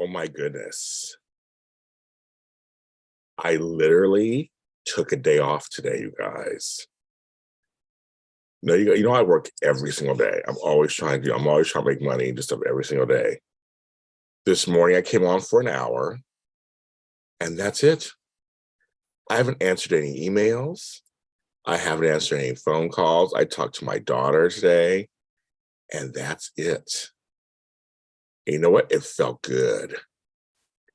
oh my goodness. I literally took a day off today, you guys. No, you know, I work every single day. I'm always trying to make money and just stuff every single day. This morning I came on for an hour and that's it. I haven't answered any emails. I haven't answered any phone calls. I talked to my daughter today and that's it. And you know what? It felt good.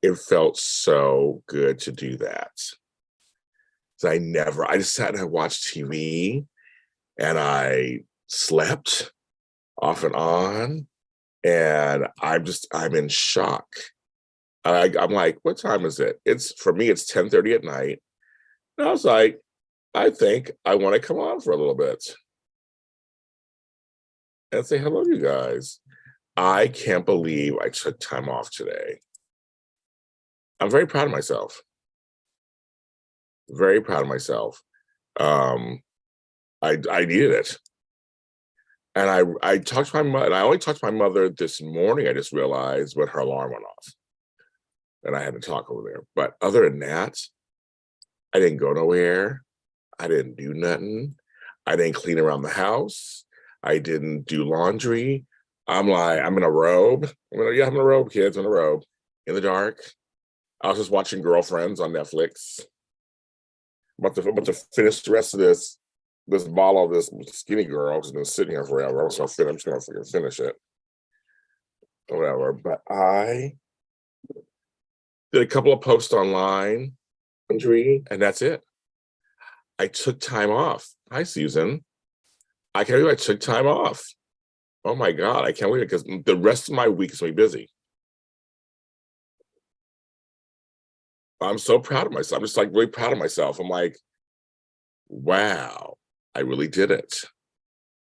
It felt so good to do that. So I just sat and I watched TV and I slept off and on. And I'm in shock. I'm like, what time is it? For me, it's 10:30 at night. And I was like, I think I want to come on for a little bit and say hello to you guys. I can't believe I took time off today. I'm very proud of myself. Very proud of myself. I needed it. And I talked to my mother, and I only talked to my mother this morning, I just realized, when her alarm went off. And I had to talk over there. But other than that, I didn't go nowhere. I didn't do nothing. I didn't clean around the house. I didn't do laundry. I'm in a robe. I'm in a robe, kids, I'm in a robe. In the dark. I was just watching Girlfriends on Netflix. I'm about to finish the rest of this bottle of this Skinny Girl, because it's been sitting here forever. I'm just gonna finish it. Or whatever. But I did a couple of posts online, and that's it. I took time off. Hi, Susan. I can't believe I took time off. Oh my God, I can't believe it, because the rest of my week is going to be busy. I'm so proud of myself. I'm just like really proud of myself. I'm like, wow, I really did it.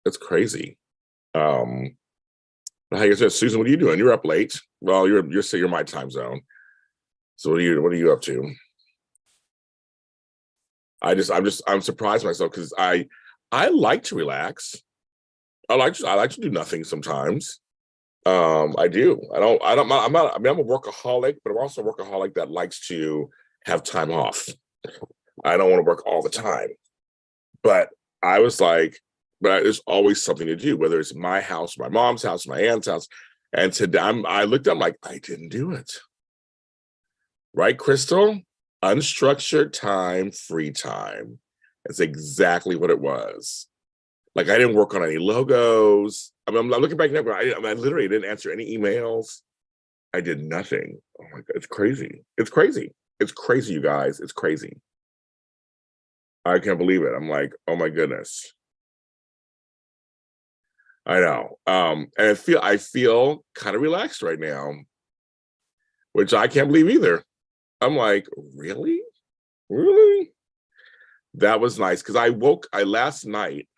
It's crazy. How you said, Susan, what are you doing? You're up late. Well, you're my time zone. So what are you up to? I'm surprised myself because I like to relax. I like to do nothing sometimes. I do. I'm not, I mean, I'm a workaholic, but I'm also a workaholic that likes to have time off. I don't want to work all the time. But I was like, there's always something to do, whether it's my house, my mom's house, my aunt's house. And today I looked up, like, I didn't do it. Right, Crystal? Unstructured time, free time. That's exactly what it was. Like, I didn't work on any logos. I mean, I'm looking back now, but I literally didn't answer any emails. I did nothing. Oh my God, it's crazy. It's crazy. It's crazy, you guys. It's crazy. I can't believe it. I'm like, oh my goodness. I know. And I feel kind of relaxed right now, which I can't believe either. I'm like, really? Really? That was nice, because I last night,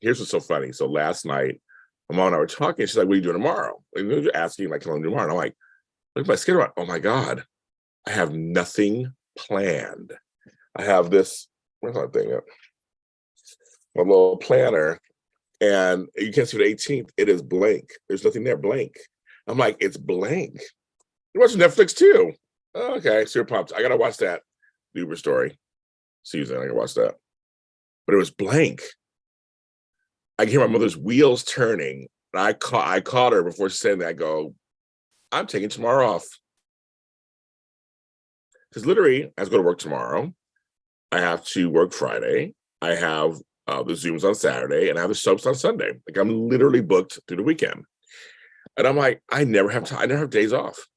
here's what's so funny. So last night, my mom and I were talking. She's like, what are you doing tomorrow? And you're asking, like, can I do tomorrow? And I'm like, look at my schedule. Oh my God, I have nothing planned. I have this, where's that thing up? My little planner. And you can't see the 18th. It is blank. There's nothing there, blank. I'm like, it's blank. You watch Netflix too. Okay, so you're pumped. I gotta watch that Uber story. Susan, I gotta watch that. But it was blank. I can hear my mother's wheels turning. I caught her before she said that. I go, I'm taking tomorrow off. Because literally, I have to go to work tomorrow. I have to work Friday. I have the Zooms on Saturday, and I have the soaps on Sunday. Like, I'm literally booked through the weekend. And I'm like, I never have time. I never have days off.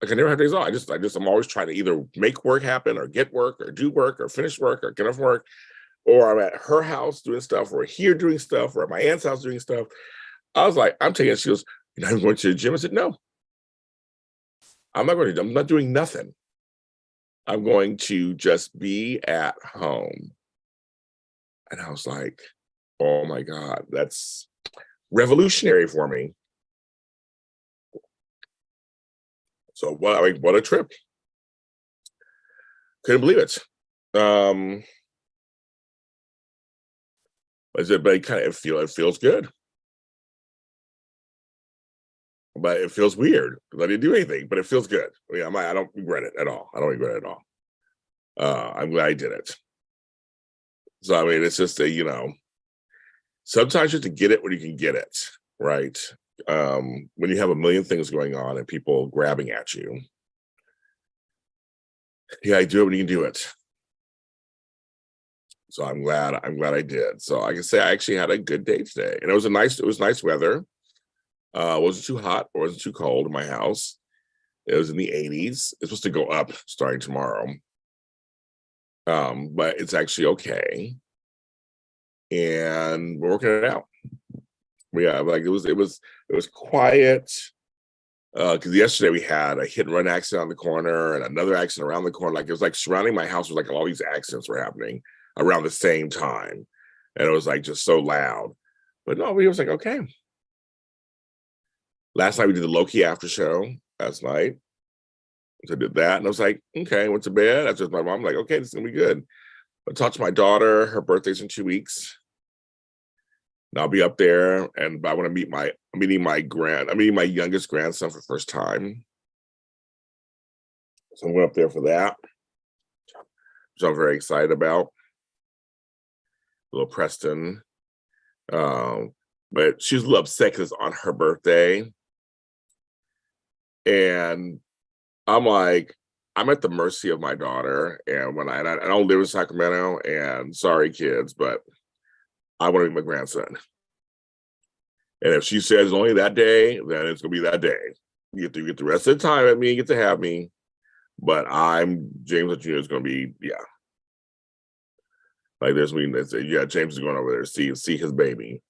Like, I never have days off. I'm always trying to either make work happen, or get work, or do work, or finish work, or get off work. Or I'm at her house doing stuff, or here doing stuff, or at my aunt's house doing stuff. I was like, I'm taking it. She goes, you're not going to the gym? I said, no. I'm not doing nothing. I'm going to just be at home. And I was like, oh my God, that's revolutionary for me. So what a trip. Couldn't believe it. But it feels good. but it feels weird because I didn't do anything, but it feels good. Yeah, I don't regret it at all. I don't regret it at all. I'm glad I did it. So I mean, it's just sometimes you have to get it when you can get it, right? When you have a million things going on and people grabbing at you, yeah, I do it when you can do it. So I'm glad I did. So I can say I actually had a good day today, and it was nice weather. It wasn't too hot or wasn't too cold in my house. It was in the 80s. It's supposed to go up starting tomorrow. But it's actually okay. And we're working it out. Yeah, like it was quiet. Because yesterday we had a hit and run accident on the corner and another accident around the corner. Like it was like surrounding my house was like all these accidents were happening around the same time. And it was like just so loud. But no, we was like, okay. Last night we did the Loki after show last night. So I did that. And I was like, okay, went to bed. I just my mom, like, okay, this is gonna be good. I talked to my daughter, her birthday's in 2 weeks. And I'll be up there and I want to I'm meeting my youngest grandson for the first time. So I'm going up there for that, which I'm very excited about. Little Preston. But she's a little upset because it's on her birthday. And I'm like, I'm at the mercy of my daughter. And I don't live in Sacramento, and sorry, kids, but I want to meet my grandson. And if she says only that day, then it's gonna be that day. You get the rest of the time at me, you get to have me. But I'm James Jr. is gonna be, yeah. Like there's me that say, yeah, James is going over there to see his baby.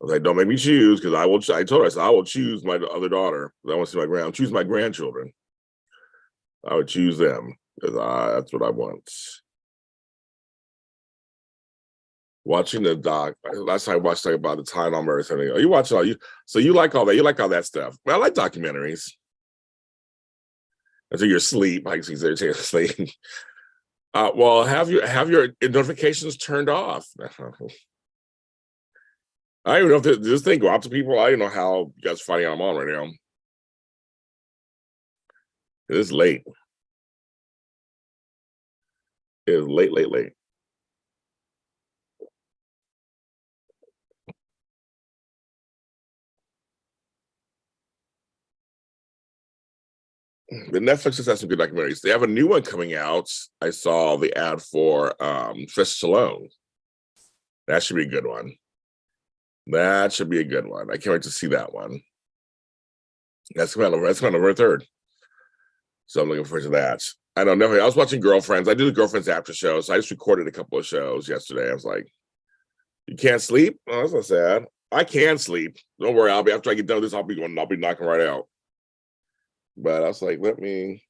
I was like, don't make me choose because I told her, I said, I will choose my other daughter. I want to see choose my grandchildren. I would choose them because that's what I want. Watching the doc last time I watched like about the time on Earth. And you watching all you so you like all that. You like all that stuff. Well, I like documentaries. Until you're asleep. I can see they're asleep. Well, have your notifications turned off. I don't even know if this thing go out to people. I don't know how you guys are finding out I'm on right now. It is late. It is late, late, late. But Netflix just has some good documentaries. They have a new one coming out. I saw the ad for Sylvester Stallone. That should be a good one. That should be a good one. I can't wait to see that one. That's coming on November 3rd. So I'm looking forward to that. I know, never. I was watching Girlfriends. I do the Girlfriends after show, so I just recorded a couple of shows yesterday. I was like, "You can't sleep? Oh, that's not sad. I can sleep. Don't worry. I'll be after I get done with this. I'll be knocking right out." But I was like, "Let me."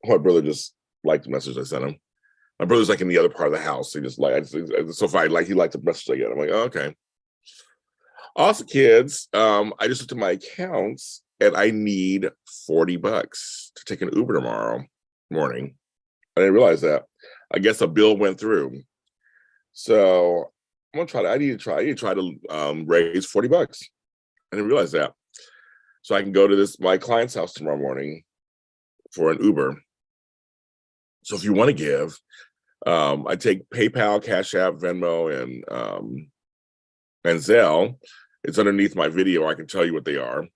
My brother just liked the message I sent him. My brother's like in the other part of the house. He just like it's so funny. Like he liked the message I get. I'm like, oh, okay. Also, kids, I just looked at my accounts and I need $40 to take an Uber tomorrow morning. I didn't realize that. I guess a bill went through. So I'm gonna try to. I need to try to raise $40. I didn't realize that. So I can go to my client's house tomorrow morning for an Uber. So if you want to give, I take PayPal, Cash App, Venmo, and Zelle. It's underneath my video. I can tell you what they are,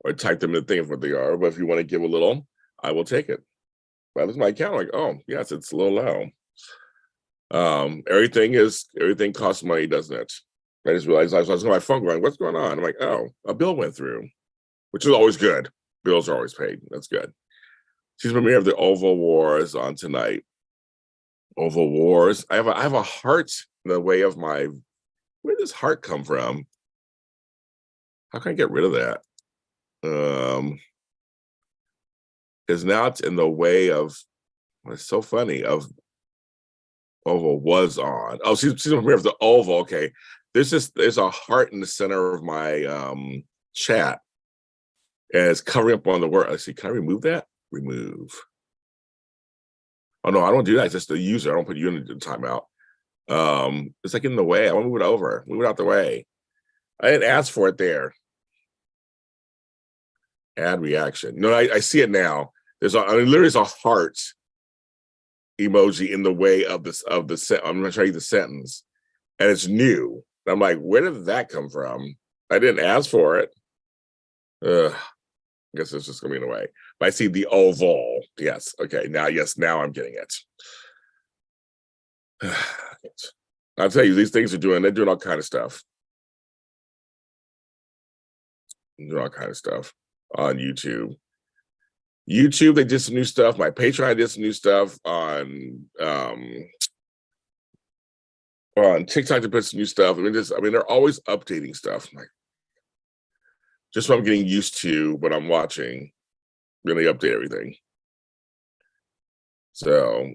or type them in the thing of what they are. But if you want to give a little, I will take it. But this is my account. Like, oh yes, it's a little low. Everything costs money, doesn't it? I just realized I was on my phone going, what's going on? I'm like, oh, a bill went through, which is always good. Bills are always paid. That's good. She's premiere of the Oval Wars on tonight. Oval Wars. I have a heart in the way of my. Where does heart come from? How can I get rid of that? Because now it's in the way of. It's so funny. Of Oval was on. Oh, she's the premiere of the Oval. Okay, there's a heart in the center of my chat, and it's covering up on the word. Let's see. Can I remove that? Remove. Oh no, I don't do that. It's just the user. I don't put you in the timeout. It's like in the way. I want to move it over. Move it out the way. I didn't ask for it there. Add reaction. No, I see it now. There's literally a heart emoji in the way of this I'm gonna try to read the sentence, and it's new. I'm like, where did that come from? I didn't ask for it. Ugh. I guess it's just gonna be in the way. But I see the oval. Yes. Okay. Now I'm getting it. I'll tell you, these things they're doing all kind of stuff. They're doing all kind of stuff on YouTube. YouTube, they did some new stuff. My Patreon did some new stuff on TikTok. They put some new stuff. I mean, they're always updating stuff. Like, just what I'm getting used to what I'm watching. Really update everything. So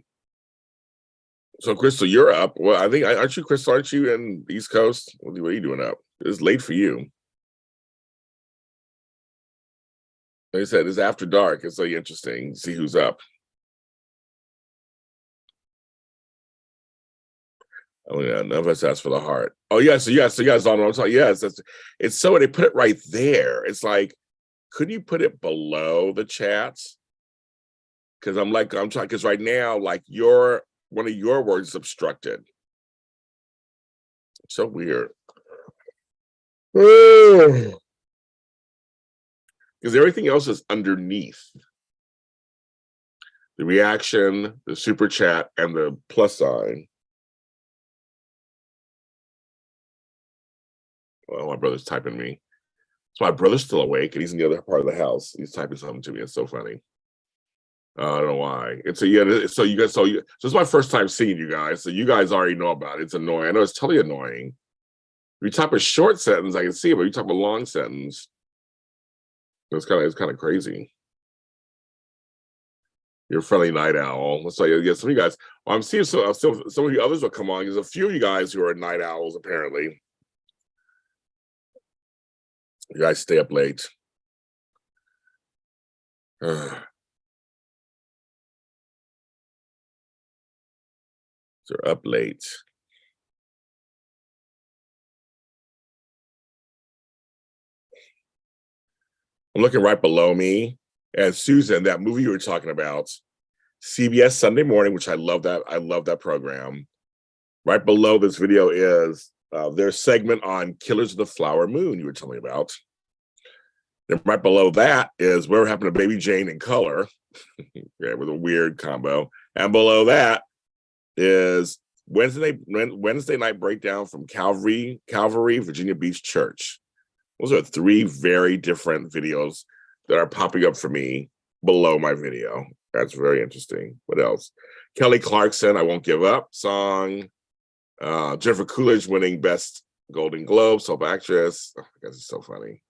Crystal, you're up. Well, I think aren't you, Crystal? Aren't you in the East Coast? What are you doing up? It's late for you. Like I said, it's after dark. It's like interesting to see who's up. Oh yeah, none of us asked for the heart. Oh yeah, so you guys all know what I'm talking. Yes, it's so they put it right there. It's like, could you put it below the chats? Because I'm trying, because right now, like one of your words is obstructed. So weird. Because everything else is underneath. The reaction, the super chat, and the plus sign. Well, my brother's typing me. So my brother's still awake, and he's in the other part of the house. He's typing something to me. It's so funny. I don't know why. It's so it's my first time seeing you guys. So you guys already know about it. It's annoying. I know it's totally annoying. If you type a short sentence, I can see it, but if you type a long sentence, it's kind of crazy. You're a friendly night owl. Let's say, yeah, some of you guys. Well, I'm seeing some of you others will come on. There's a few of you guys who are night owls, apparently. You guys stay up late. They're up late. I'm looking right below me, and Susan, that movie you were talking about, CBS Sunday Morning, which I love that. I love that program. Right below this video is their segment on Killers of the Flower Moon you were telling me about. Then right below that is Whatever Happened to Baby Jane in Color, yeah, with a weird combo. And below that is Wednesday night breakdown from Calvary, Virginia Beach Church. Those are three very different videos that are popping up for me below my video. That's very interesting. What else? Kelly Clarkson, I Won't Give Up song. Jennifer Coolidge winning Best Golden Globe, soap actress. Oh, I guess it's so funny.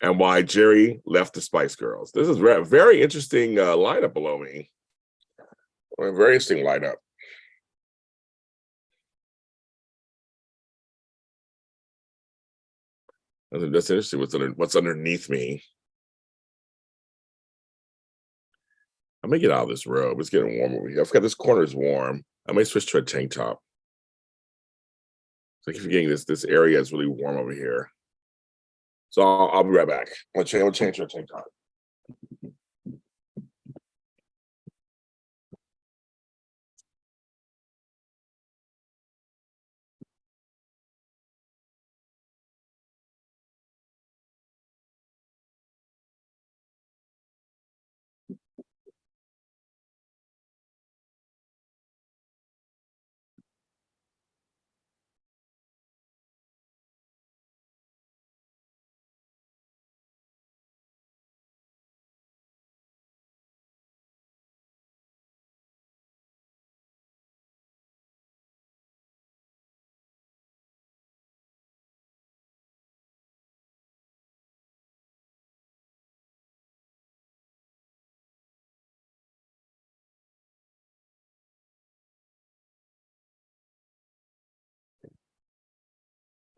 And why Jerry left the Spice Girls. This is a very interesting lineup below me. A very interesting lineup. That's interesting. What's underneath me? I'm gonna get out of this robe. It's getting warm over here. I forgot this corner is warm. I might switch to a tank top. So if you're getting this area is really warm over here. So I'll be right back. I'll change to a tank top.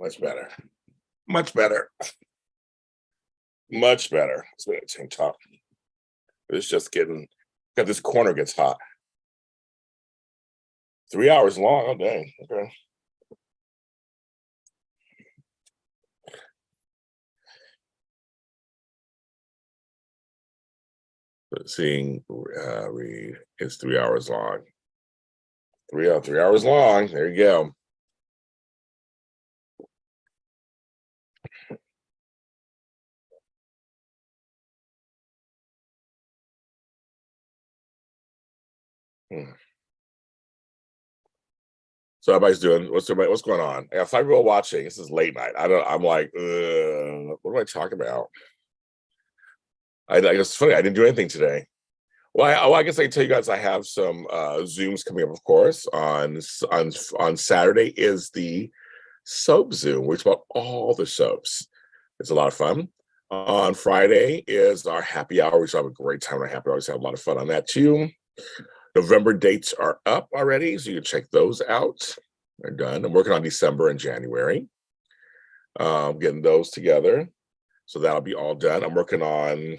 Much better. Much better. Much better. It's been a tank top. It's just getting, got this corner gets hot. 3 hours long. Oh, dang. Okay. Seeing read. It's 3 hours long. 3 hours long. There you go. So everybody's doing what's going on? I got 5 people watching. This is late night. I'm like, what do I talk about? I guess it's funny. I didn't do anything today. Well, I guess I can tell you guys I have some Zooms coming up, of course. On Saturday is the soap Zoom, which is about all the soaps. It's a lot of fun. On Friday is our happy hour, which I have a great time at happy hour. We have a lot of fun on that too. November dates are up already, so you can check those out. They're done. I'm working on December and January, getting those together. So that'll be all done. I'm working on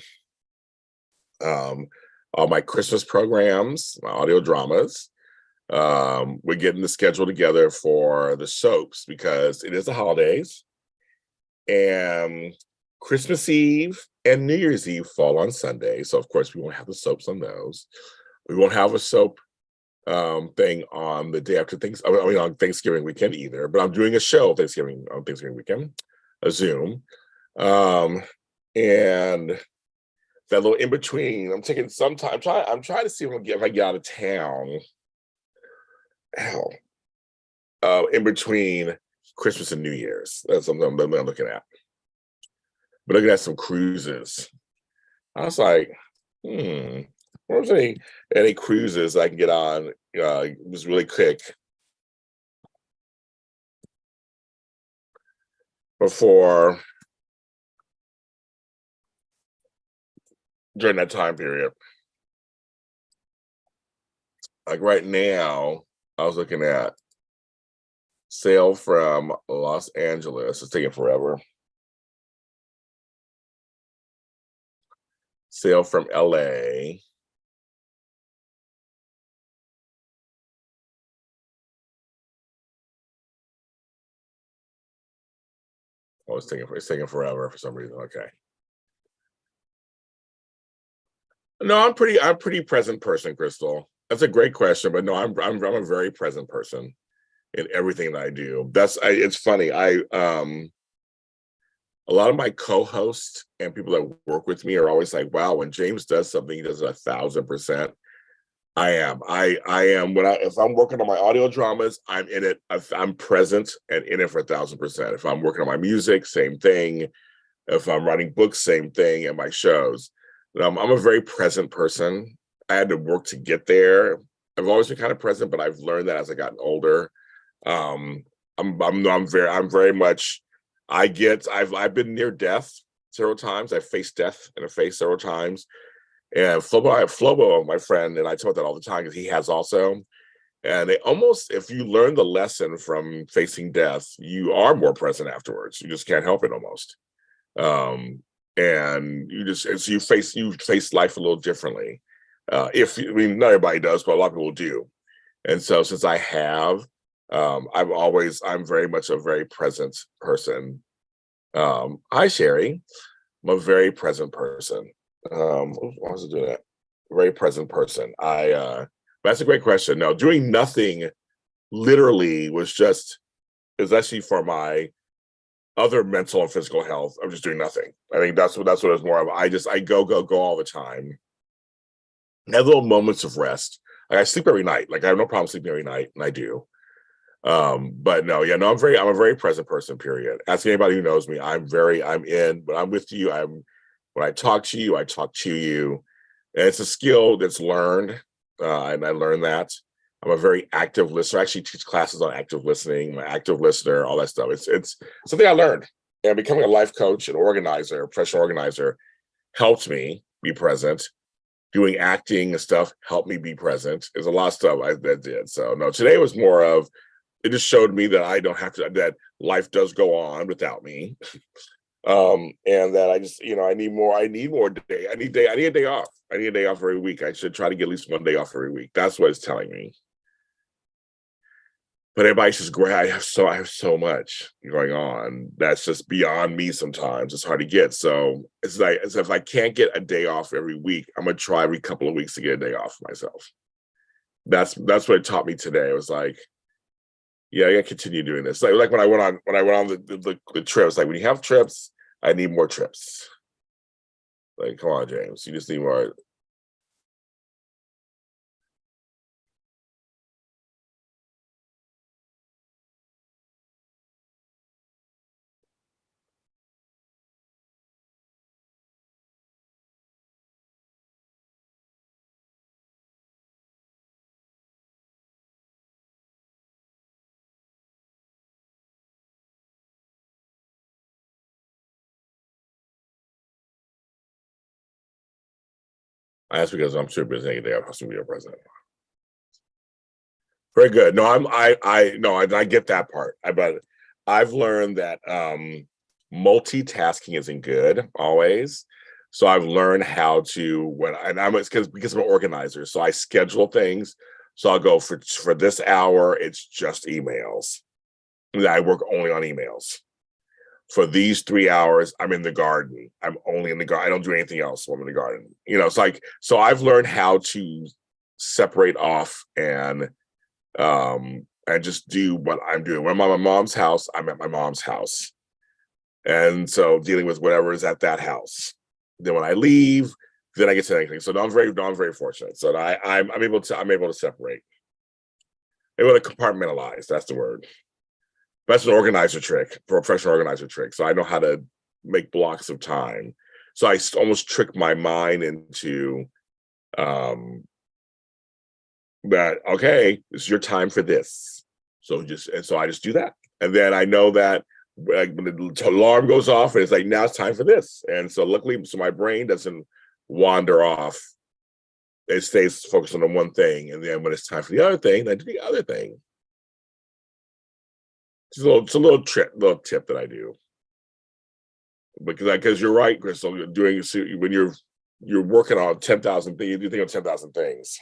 all my Christmas programs, my audio dramas. We're getting the schedule together for the soaps because it is the holidays, and Christmas Eve and New Year's Eve fall on Sunday. So of course we won't have the soaps on those. We won't have a soap thing on the day after on Thanksgiving weekend either. But I'm doing a show on Thanksgiving weekend, a Zoom, and that little in between. I'm taking some time. I'm trying to see if I get out of town. In between Christmas and New Year's. That's something I'm looking at. But looking at some cruises, I was like, where's any cruises I can get on? Just really quick before during that time period. Like right now, I was looking at sail from Los Angeles. It's taking forever. Sail from LA. Oh, it's taking forever for some reason. Okay. No, I'm pretty present person, Crystal. That's a great question, but no, I'm a very present person in everything that I do. It's funny. A lot of my co-hosts and people that work with me are always like, wow, when James does something, he does it 1,000%. I am. If I'm working on my audio dramas, I'm in it. I'm present and in it for 1,000%. If I'm working on my music, same thing. If I'm writing books, same thing. And my shows. I'm a very present person. I had to work to get there. I've always been kind of present, but I've learned that as I gotten older. I'm very much. I've been near death several times. I've faced death in the face several times. And Flobo, my friend, and I talk about that all the time because he has also. And if you learn the lesson from facing death, you are more present afterwards. You just can't help it almost. And you face life a little differently. Not everybody does, but a lot of people do. And so since I have, I'm very much a very present person. Hi, Sherry. I'm a very present person. I was doing that. Very present person. That's a great question. No, doing nothing literally is actually for my other mental and physical health. I'm just doing nothing. I think that's what it's more of. I go all the time. I have little moments of rest. Like I sleep every night. Like I have no problem sleeping every night, and I do. But no, yeah, no, I'm a very present person, period. Ask anybody who knows me. I'm in, but I'm with you. When I talk to you, I talk to you. And it's a skill that's learned. And I learned that. I'm a very active listener. I actually teach classes on active listening. I'm an active listener, all that stuff. It's something I learned. And becoming a life coach and organizer, professional organizer, helped me be present. Doing acting and stuff helped me be present. There's a lot of stuff that did. So no, today was more of, it just showed me that I don't have to, that life does go on without me. And that I need more day. I need a day off. I need a day off every week. I should try to get at least one day off every week. That's what it's telling me. but everybody's just great. I have so much going on that's just beyond me sometimes. It's hard to get. So it's like, as if I can't get a day off every week, I'm gonna try every couple of weeks to get a day off for myself. That's what it taught me today. It was like, yeah, I gotta continue doing this. Like when I went on the trips, like when you have trips, I need more trips. Like, come on, James, you just need more. That's because I'm super busy day. I'm supposed to be a president. Very good. No, I get that part. But I've learned that multitasking isn't good always. So I've learned how to and I'm because I'm an organizer. So I schedule things. So I'll go for this hour, it's just emails. And I work only on emails. For these 3 hours, I'm in the garden. I'm only in the garden. I don't do anything else while I'm in the garden. It's like, so I've learned how to separate off and just do what I'm doing. When I'm at my mom's house, I'm at my mom's house. And so dealing with whatever is at that house. Then when I leave, then I get to anything. So no, I'm very fortunate. So I'm able to separate. I'm able to compartmentalize. That's the word. That's an organizer trick, professional organizer trick. So I know how to make blocks of time. So I almost trick my mind into that, okay, it's your time for this. So I just do that. And then I know that when the alarm goes off, and it's like, now it's time for this. And so luckily, so my brain doesn't wander off. It stays focused on the one thing. And then when it's time for the other thing, I do the other thing. It's a little tip that I do. Because you're right, Crystal. You're doing when you're working on 10,000 things, you think of 10,000 things.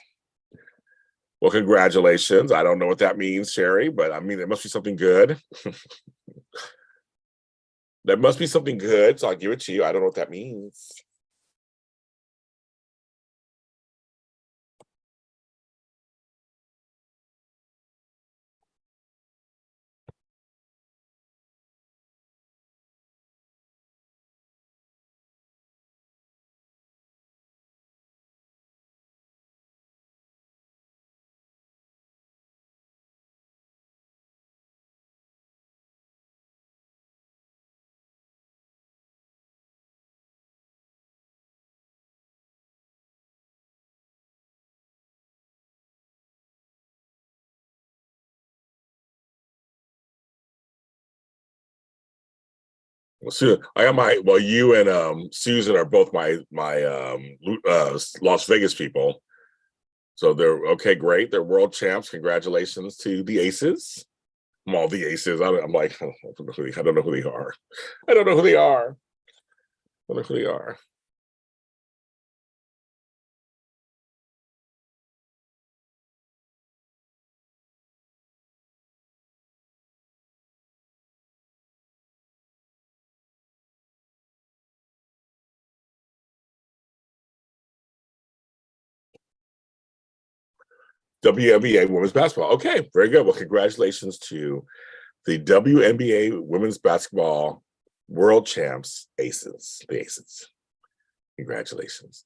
Well, congratulations. I don't know what that means, Sherry, but I mean, it must be something good. There must be something good, so I'll give it to you. I don't know what that means. So I got you and Susan are both my Las Vegas people. So they're okay, great. They're world champs. Congratulations to the Aces. I'm all the Aces. I'm like, I don't know who they are. I don't know who they are. I don't know who they are. WNBA women's basketball. Okay, very good. Well, congratulations to the WNBA women's basketball world champs, Aces. The Aces. Congratulations.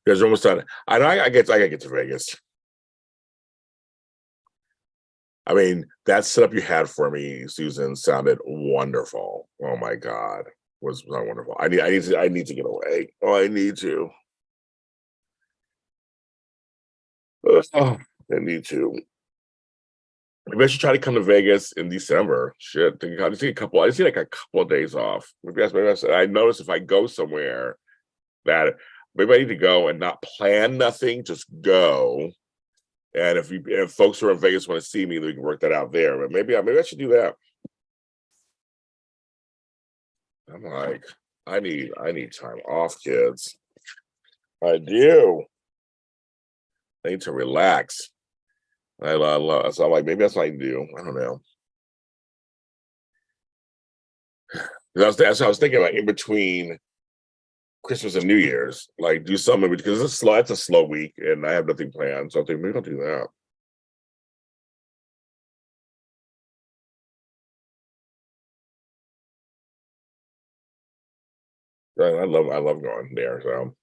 There's almost done. I know I gotta get to Vegas. I mean, that setup you had for me, Susan, sounded wonderful. Oh my God. Was wonderful. I need to get away. Oh, I need to. Oh, I need to. Maybe I should try to come to Vegas in December. Shit, I just need a couple. I just need like a couple of days off. I notice if I go somewhere that maybe I need to go and not plan nothing, just go. And if folks who are in Vegas want to see me, we can work that out there. But maybe I should do that. I'm like, I need time off, kids. I do. I need to relax. I love. So I'm like, maybe that's what I can do. I don't know. That's what I was thinking, like in between Christmas and New Year's, like do something because it's slow. It's a slow week, and I have nothing planned. So I think maybe I'll do that. I love going there. So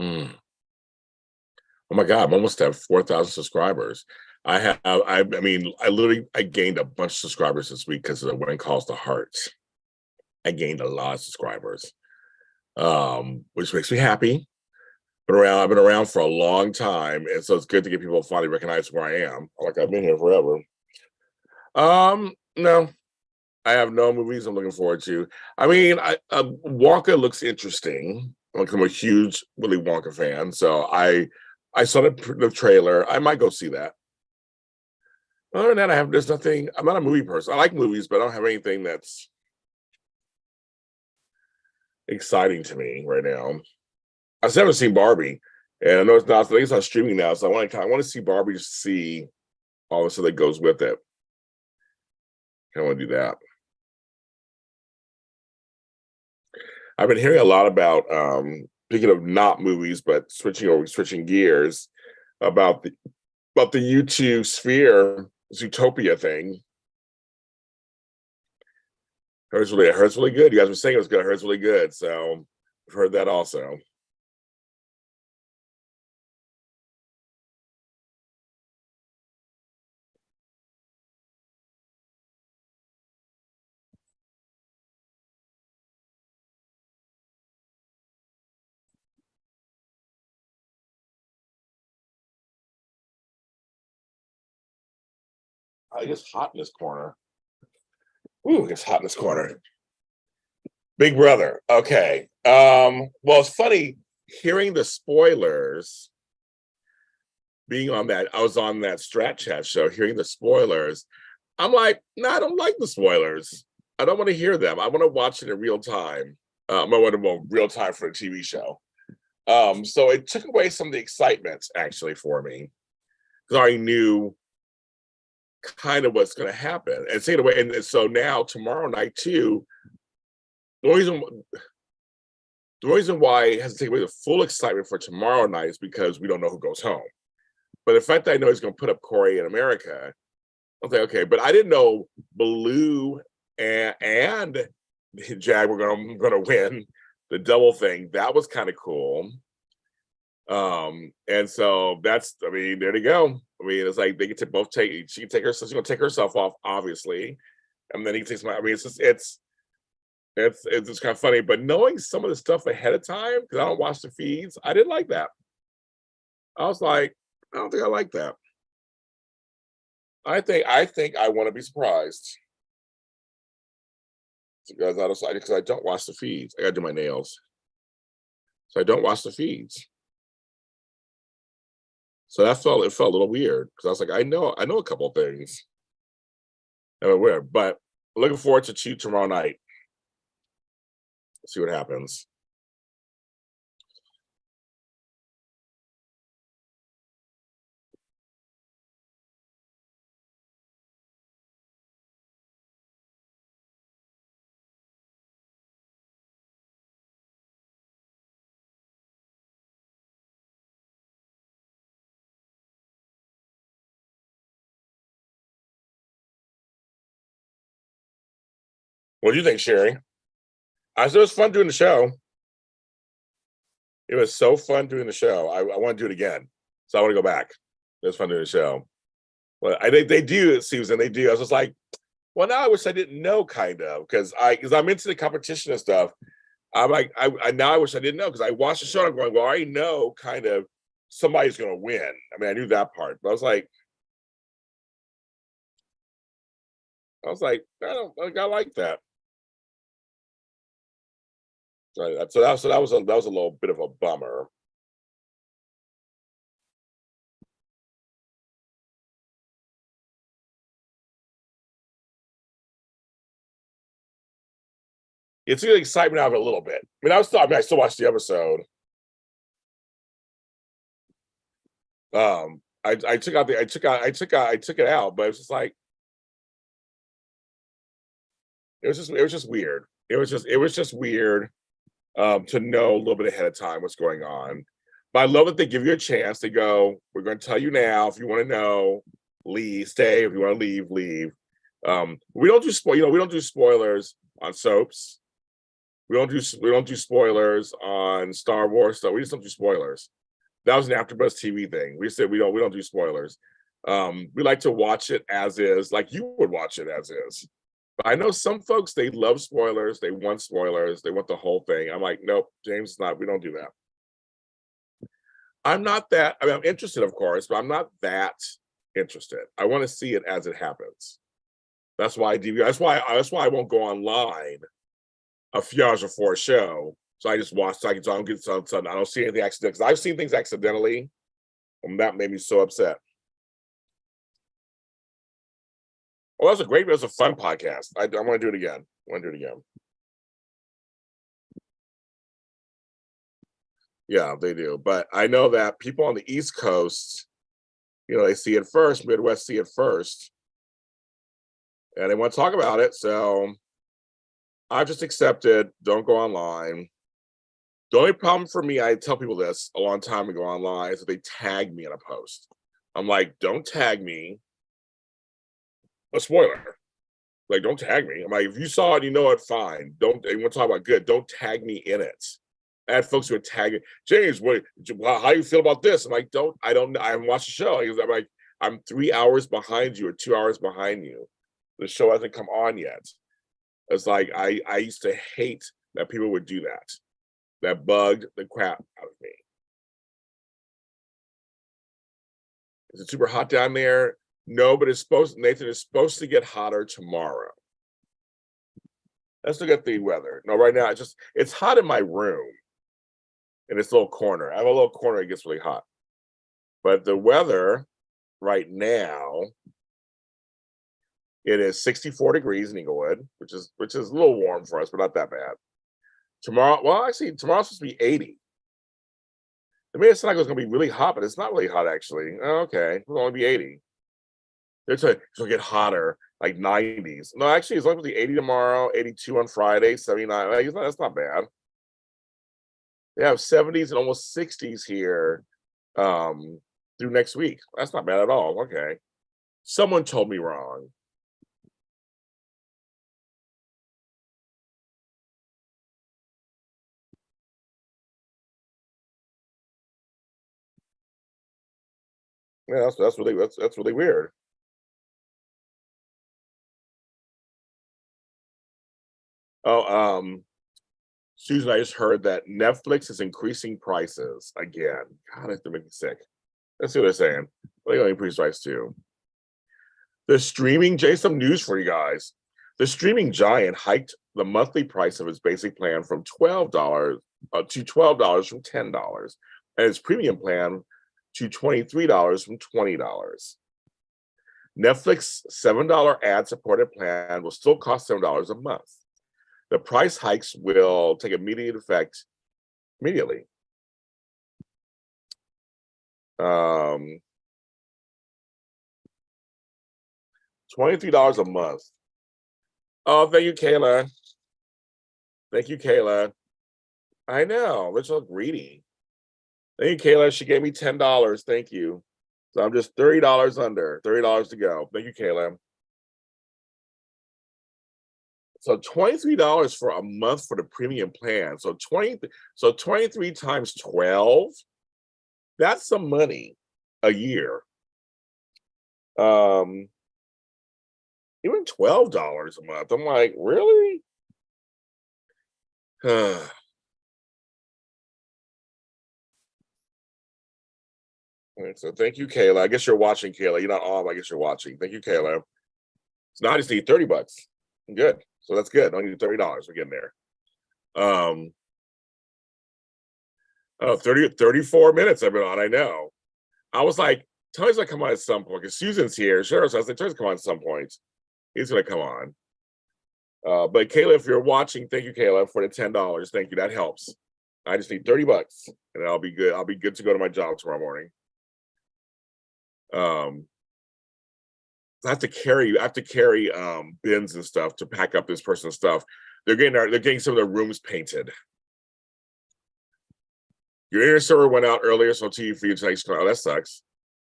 mm. Oh my God, I'm almost at 4,000 subscribers. I mean, I gained a bunch of subscribers this week because of the When Calls the Hearts. I gained a lot of subscribers, which makes me happy. I've been around for a long time, and so it's good to get people to finally recognize where I am. Like I've been here forever. No, I have no movies I'm looking forward to. I mean, Wonka looks interesting. Like I'm a huge Willy Wonka fan, so I saw the trailer. I might go see that. Other than that, there's nothing. I'm not a movie person. I like movies, but I don't have anything that's exciting to me right now. I still haven't seen Barbie, and I know it's not. I think it's on streaming now, so I want to see Barbie just to see all the stuff that goes with it. I want to do that. I've been hearing a lot about speaking of not movies, but switching gears about the YouTube Sphere Zootopia thing. It hurts really good. You guys were saying it was good. It hurts really good. So I've heard that also. I think it's hot in this corner. Ooh, it's hot in this corner. Big Brother. Okay. Well, it's funny hearing the spoilers. Being on that, I was on that Strat Chat show, hearing the spoilers. I'm like, no, I don't like the spoilers. I don't want to hear them. I want to watch it in real time. I want to real time for a TV show. So it took away some of the excitement actually for me because I already knew kind of what's going to happen. And say it away. And so now tomorrow night too. The reason the reason why it has to take away the full excitement for tomorrow night is because we don't know who goes home. But the fact that I know he's going to put up Corey in America, I was like, okay. But I didn't know Baloo and Jag were going to win the double thing. That was kind of cool. And so that's, I mean, there to go. I mean, it's like they get to both take. She can take herself. She's going to take herself off, obviously, and then he takes my. I mean, it's just kind of funny. But knowing some of the stuff ahead of time because I don't watch the feeds, I didn't like that. I was like, I don't think I like that. I think I want to be surprised because I don't watch the feeds. I got to do my nails, so I don't watch the feeds. So it felt a little weird because I was like, I know a couple of things. And weird, but looking forward to tomorrow night. See what happens. What do you think, Sherry? I thought it was fun doing the show. It was so fun doing the show. I want to do it again. So I want to go back. It was fun doing the show. Well, they do, Susan. They do. I was just like, well, now I wish I didn't know, kind of, because I'm into the competition and stuff. I'm like, I now I wish I didn't know because I watched the show and I'm going, well, I know kind of somebody's going to win. I mean, I knew that part, but I I was like, I don't like. I like that. So that was a little bit of a bummer. It's the excitement out of it a little bit. I mean, I still watched the episode. I took it out, but it was just like it was just weird. It was just weird to know a little bit ahead of time what's going on. But I love that they give you a chance. They go, we're going to tell you now. If you want to know, leave, stay. If you want to leave, leave. We don't do we don't do spoilers on soaps. We don't do spoilers on Star Wars stuff. We just don't do spoilers. That was an AfterBuzz TV thing. We said we don't do spoilers. We like to watch it as is, like you would watch it as is. But I know some folks, they love spoilers. They want spoilers. They want the whole thing. I'm like, nope, James, it's not. We don't do that. I'm not that. I mean, I'm interested, of course, but I'm not that interested. I want to see it as it happens. That's why I DVR. That's why I won't go online a few hours before a show. So I just watch. So I don't get something. I don't see anything accidental because I've seen things accidentally, and that made me so upset. Well, that was a fun podcast. I want to do it again. I want to do it again. Yeah, they do. But I know that people on the East Coast, they see it first. Midwest see it first, and they want to talk about it. So I just accepted. Don't go online. The only problem for me, I tell people this a long time ago online, is that they tag me in a post. I'm like, don't tag me. A spoiler. Like, don't tag me. I'm like, if you saw it, you know it, fine. Don't, you want to talk about good, don't tag me in it. I had folks who would tag it. James, how you feel about this? I'm like, I haven't watched the show. I'm like, I'm 3 hours behind you or 2 hours behind you. The show hasn't come on yet. It's like, I used to hate that people would do that. That bugged the crap out of me. Is it super hot down there? No, but Nathan is supposed to get hotter tomorrow. Let's look at the weather. No, right now it's hot in my room in this little corner. I have a little corner that gets really hot. But the weather right now, it is 64 degrees in Inglewood, which is a little warm for us, but not that bad. Tomorrow, well, actually, tomorrow's supposed to be 80. It made it sound like it was going to be really hot, but it's not really hot, actually. Oh, okay, it'll only be 80. It's going to get hotter, like 90s. No, actually, it's only going to be 80 tomorrow, 82 on Friday, 79. That's not bad. They have 70s and almost 60s here through next week. That's not bad at all. Okay. Someone told me wrong. Yeah, that's really weird. Oh, Susan, I just heard that Netflix is increasing prices again. God, that's to make me sick. Let's see what they're saying. They're going to increase price too. Some news for you guys. The streaming giant hiked the monthly price of its basic plan from $12 to $12 from $10, and its premium plan to $23 from $20. Netflix $7 ad-supported plan will still cost $7 a month. The price hikes will take immediate effect immediately. $23 a month. Oh, thank you, Kayla. Thank you, Kayla. I know. Let's look greedy. Thank you, Kayla. She gave me $10. Thank you. So I'm just $30 under. $30 to go. Thank you, Kayla. So $23 for a month for the premium plan. So 23 times 12. That's some money a year. Even $12 a month. I'm like, really? So thank you, Kayla. I guess you're watching, Kayla. You're not on. I guess you're watching. Thank you, Kayla. So now I just need $30. I'm good. So that's good. I need $30. We're getting there. 34 minutes I've been on. I know. I was like, Tony's gonna come on at some point because Susan's here. Sure. So I was like, Tony's gonna come on at some point. He's gonna come on. But Kayla, if you're watching, thank you, Kayla, for the $10. Thank you. That helps. I just need $30 and I'll be good. I'll be good to go to my job tomorrow morning. I have to carry bins and stuff to pack up this person's stuff. They're getting some of their rooms painted. Your internet server went out earlier, so TV for you tonight. Oh, that sucks.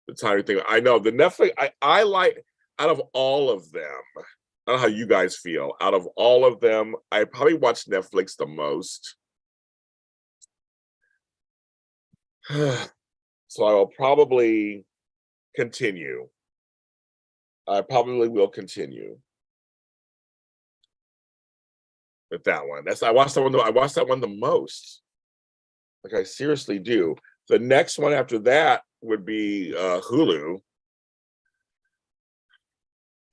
The tiny thing. I know the Netflix. I like out of all of them. I don't know how you guys feel. Out of all of them, I probably watch Netflix the most. So I will probably continue. I probably will continue with that one. I watched that one. I watched that one the most. Like I seriously do. The next one after that would be Hulu.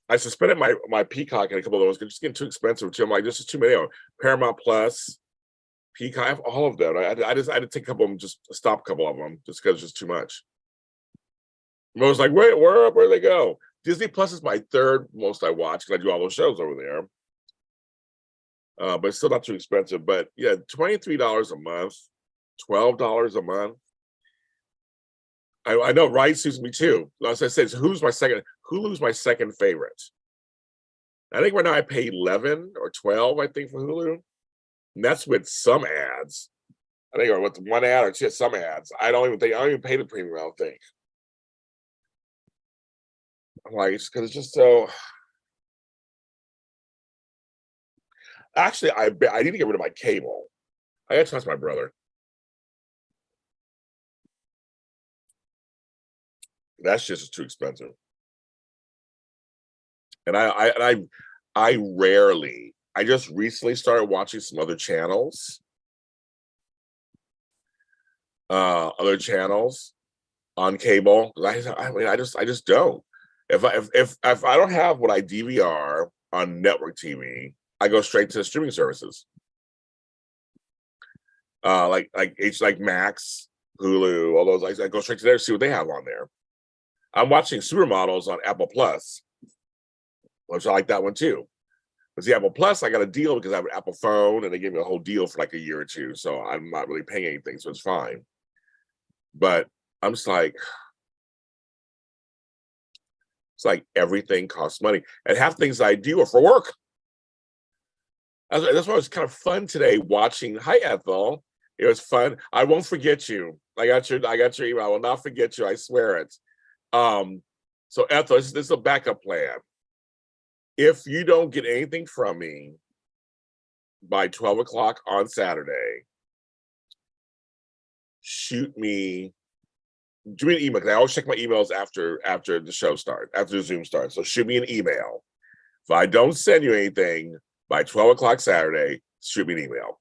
I suspended my Peacock and a couple of those. It's just getting too expensive too. I'm like, this is too many. Paramount Plus, Peacock, I have all of them. I just had to take a couple of them, just stop a couple of them, just because it's just too much. I was like, wait, where do they go? Disney Plus is my third most I watch because I do all those shows over there. But it's still not too expensive. But yeah, $23 a month, $12 a month. I know, right? Suits me too. As I said, Hulu's my second favorite. I think right now I pay 11 or 12, I think, for Hulu. And that's with some ads. I think, or with one ad or two, some ads. I don't even pay the premium, I don't think. I'm like, it's because it's just so. Actually, I need to get rid of my cable. I gotta trust my brother. That's just too expensive. And I rarely. I just recently started watching some other channels. Other channels on cable. I just don't. If I don't have what I DVR on network TV, I go straight to streaming services. Like Max, Hulu, all those. I go straight to there, see what they have on there. I'm watching Supermodels on Apple Plus, which I like that one too. But the Apple Plus, I got a deal because I have an Apple phone, and they gave me a whole deal for like a year or two, so I'm not really paying anything, so it's fine. But I'm just like, it's like everything costs money, and half things I do are for work. That's why it was kind of fun today watching. Hi, Ethel. It was fun. I won't forget you. I got your email. I will not forget you. I swear it. So Ethel, this is a backup plan. If you don't get anything from me by 12 o'clock on Saturday, shoot me. Do me an email, because I always check my emails after the show starts, after the Zoom starts. So shoot me an email. If I don't send you anything by 12 o'clock Saturday, shoot me an email.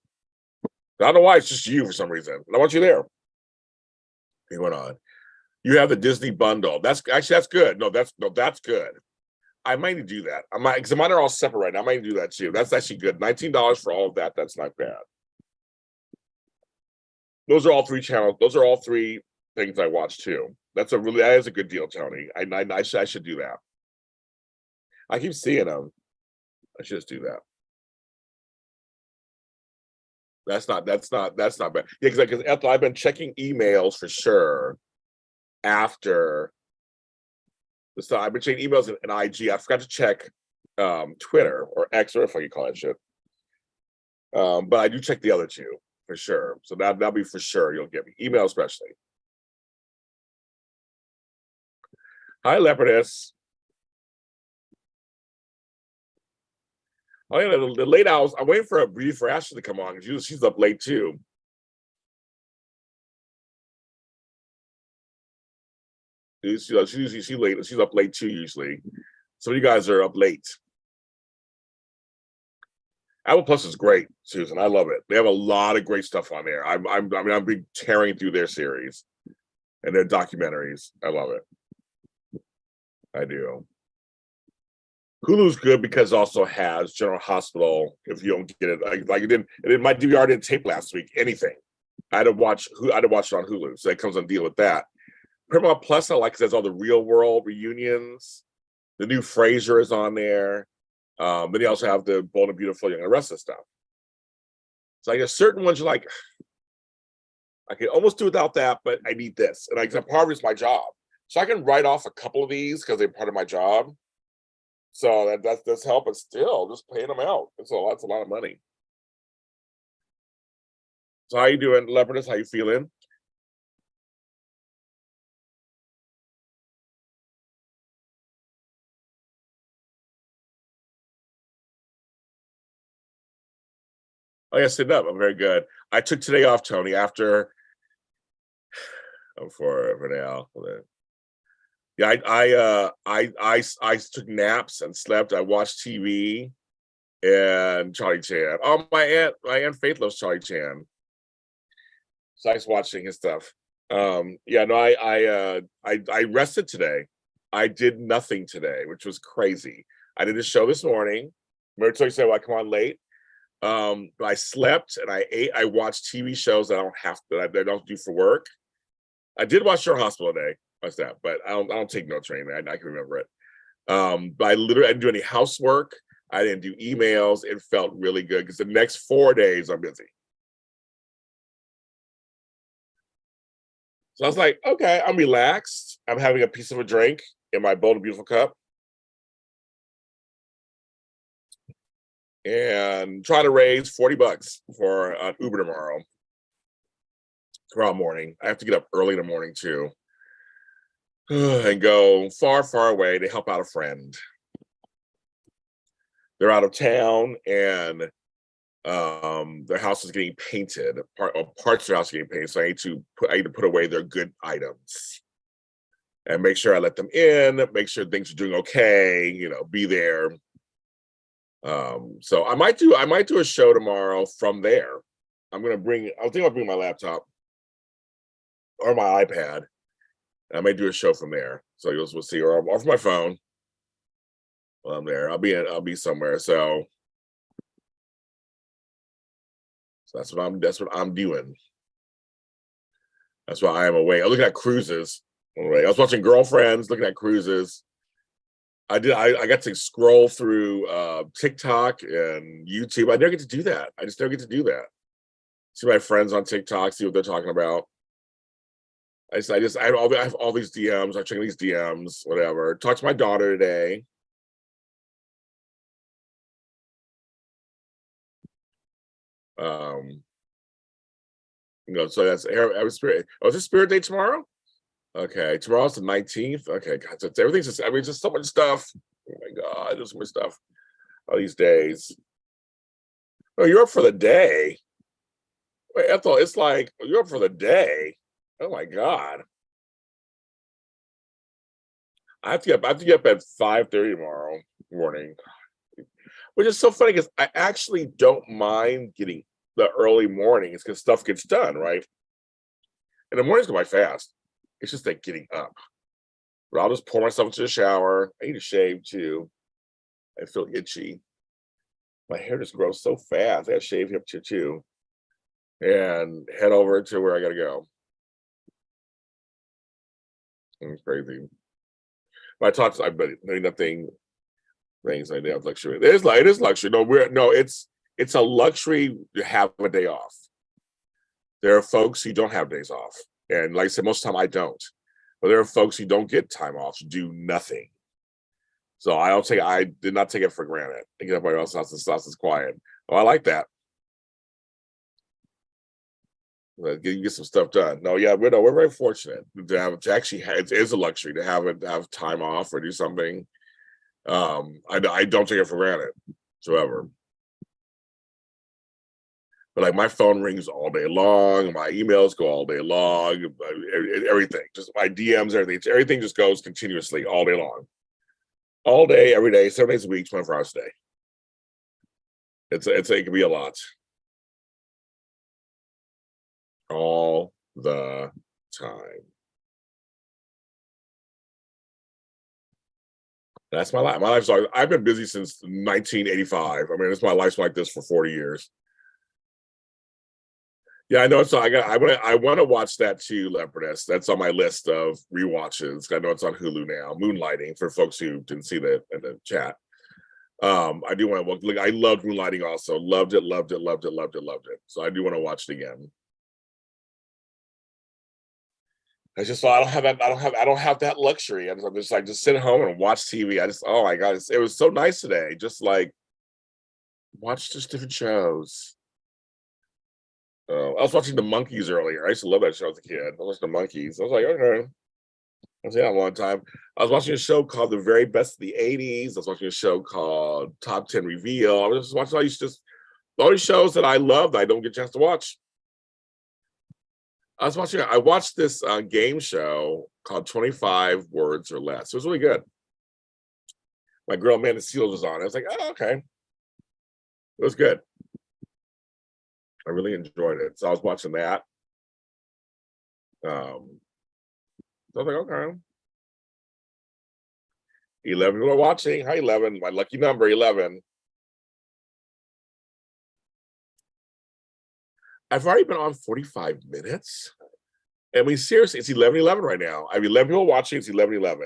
I don't know why it's just you for some reason. I want you there. He went on. You have the Disney bundle. That's good. No, that's good. I might need to do that. I might, because mine are all separate right now. I might do that too. That's actually good. $19 for all of that. That's not bad. Those are all three channels. Those are all three things I watch too. That is a good deal, Tony. I should do that. I keep seeing them. I should just do that. That's not bad. Yeah, because Ethel, I've been checking emails for sure after the stuff. I've been checking emails and IG. I forgot to check Twitter or X, or if I can call that shit. But I do check the other two for sure. So that'll be for sure. You'll get me email, especially. Hi, Leopardess. Oh yeah, the late hours. I'm waiting for Ashley to come on because she's up late too. She's late. She's up late too usually. So you guys are up late. Apple Plus is great, Susan. I love it. They have a lot of great stuff on there. I'm been tearing through their series and their documentaries. I love it. I do. Hulu's good because it also has General Hospital. If you don't get it, like it my DVR didn't tape last week. Anything, I had to watch. I had to watch it on Hulu, so it comes on deal with that. Paramount Plus, I like because it has all the real world reunions. The new Frasier is on there. Then you also have the Bold and Beautiful, Young and Restless stuff. So I guess certain ones you're like, I can almost do without that, but I need this, and part of it's my job, so I can write off a couple of these because they're part of my job. So that does help, but still, just paying them out. That's a lot of money. So how you doing, Leopardus? How you feeling? Oh yeah, sitting up. I'm very good. I took today off, Tony, after for now. Yeah, I took naps and slept. I watched TV and Charlie Chan. Oh, my aunt Faith loves Charlie Chan. So I was watching his stuff. Yeah, no, I rested today. I did nothing today, which was crazy. I did a show this morning. Remember, you said, "Well, I come on late." But I slept and I ate. I watched TV shows that I don't do for work. I did watch Your Hospital today. What's that? But I don't take notes or anything. I can remember it. But I didn't do any housework. I didn't do emails. It felt really good because the next 4 days I'm busy. So I was like, okay, I'm relaxed. I'm having a piece of a drink in my Bold and Beautiful cup and trying to raise $40 for an Uber tomorrow morning. I have to get up early in the morning too and go far, far away to help out a friend. They're out of town and their house is getting painted. Parts of their house are getting painted, so I need to put away their good items and make sure I let them in, make sure things are doing okay, be there. So I might do a show tomorrow from there. I think I'll bring my laptop or my iPad. I might do a show from there. So we'll see. Or off my phone while I'm there. I'll be somewhere. So that's what I'm doing. That's why I am away. I'm looking at cruises. Anyway, I was watching Girlfriends, looking at cruises. I got to scroll through TikTok and YouTube. I never get to do that. I just never get to do that. See my friends on TikTok, see what they're talking about. I have all these DMs. I check these DMs, whatever. Talked to my daughter today. So that's Spirit. Oh, is it Spirit Day tomorrow? Okay, tomorrow's the 19th. Okay, God, so everything's just so much stuff. Oh my God, there's so much stuff all these days. Oh, you're up for the day. Wait, Ethel, it's like you're up for the day. Oh my God. I have to get up at 5:30 tomorrow morning, which is so funny because I actually don't mind getting the early mornings because stuff gets done, right? And the mornings go by fast. It's just like getting up. But I'll just pour myself into the shower. I need to shave too. I feel itchy. My hair just grows so fast. I got to shave here too, and head over to where I got to go. It's crazy. But I talked. I bet nothing. Things like that. Luxury. It is luxury. It's a luxury to have a day off. There are folks who don't have days off, and like I said, most of the time I don't. But there are folks who don't get time off to do nothing. So I did not take it for granted. I get everybody else's house is quiet. Oh, I like that. You get some stuff done. No, yeah, we're very fortunate to actually it is a luxury to have time off or do something. I don't take it for granted whatsoever. But like my phone rings all day long, my emails go all day long, everything, just my DMs, everything just goes continuously all day long, all day, every day, 7 days a week, 24 hours a day. It can be a lot, all the time. That's my life. My life's like, I've been busy since 1985. I mean, it's my life's like this for 40 years. Yeah, I know. So I want to watch that too, Leopardess. That's on my list of rewatches. I know it's on Hulu now. Moonlighting, for folks who didn't see that in the chat. I do want to look. I loved Moonlighting also. Loved it, loved it, loved it, loved it, loved it. So I do want to watch it again. I just thought I don't have that. I don't have that luxury. I'm just like just sit at home and watch TV. Oh my god, it was so nice today. Just like watch just different shows. I was watching The Monkeys earlier. I used to love that show as a kid. I watched The Monkeys. I was like, okay. I was that a long time. I was watching a show called The Very Best of the 80s. I was watching a show called Top 10 Reveal. I was just watching all these shows that I love that I don't get a chance to watch. I watched this game show called 25 Words or Less. It was really good. My girl Amanda Seals was on. I was like, oh, okay. It was good. I really enjoyed it. So I was watching that. So I was like, okay. 11 we're watching. Hi, 11. My lucky number, 11. I've already been on 45 minutes. I mean, seriously, it's 11:11 right now. I have 11 people watching. It's 11:11.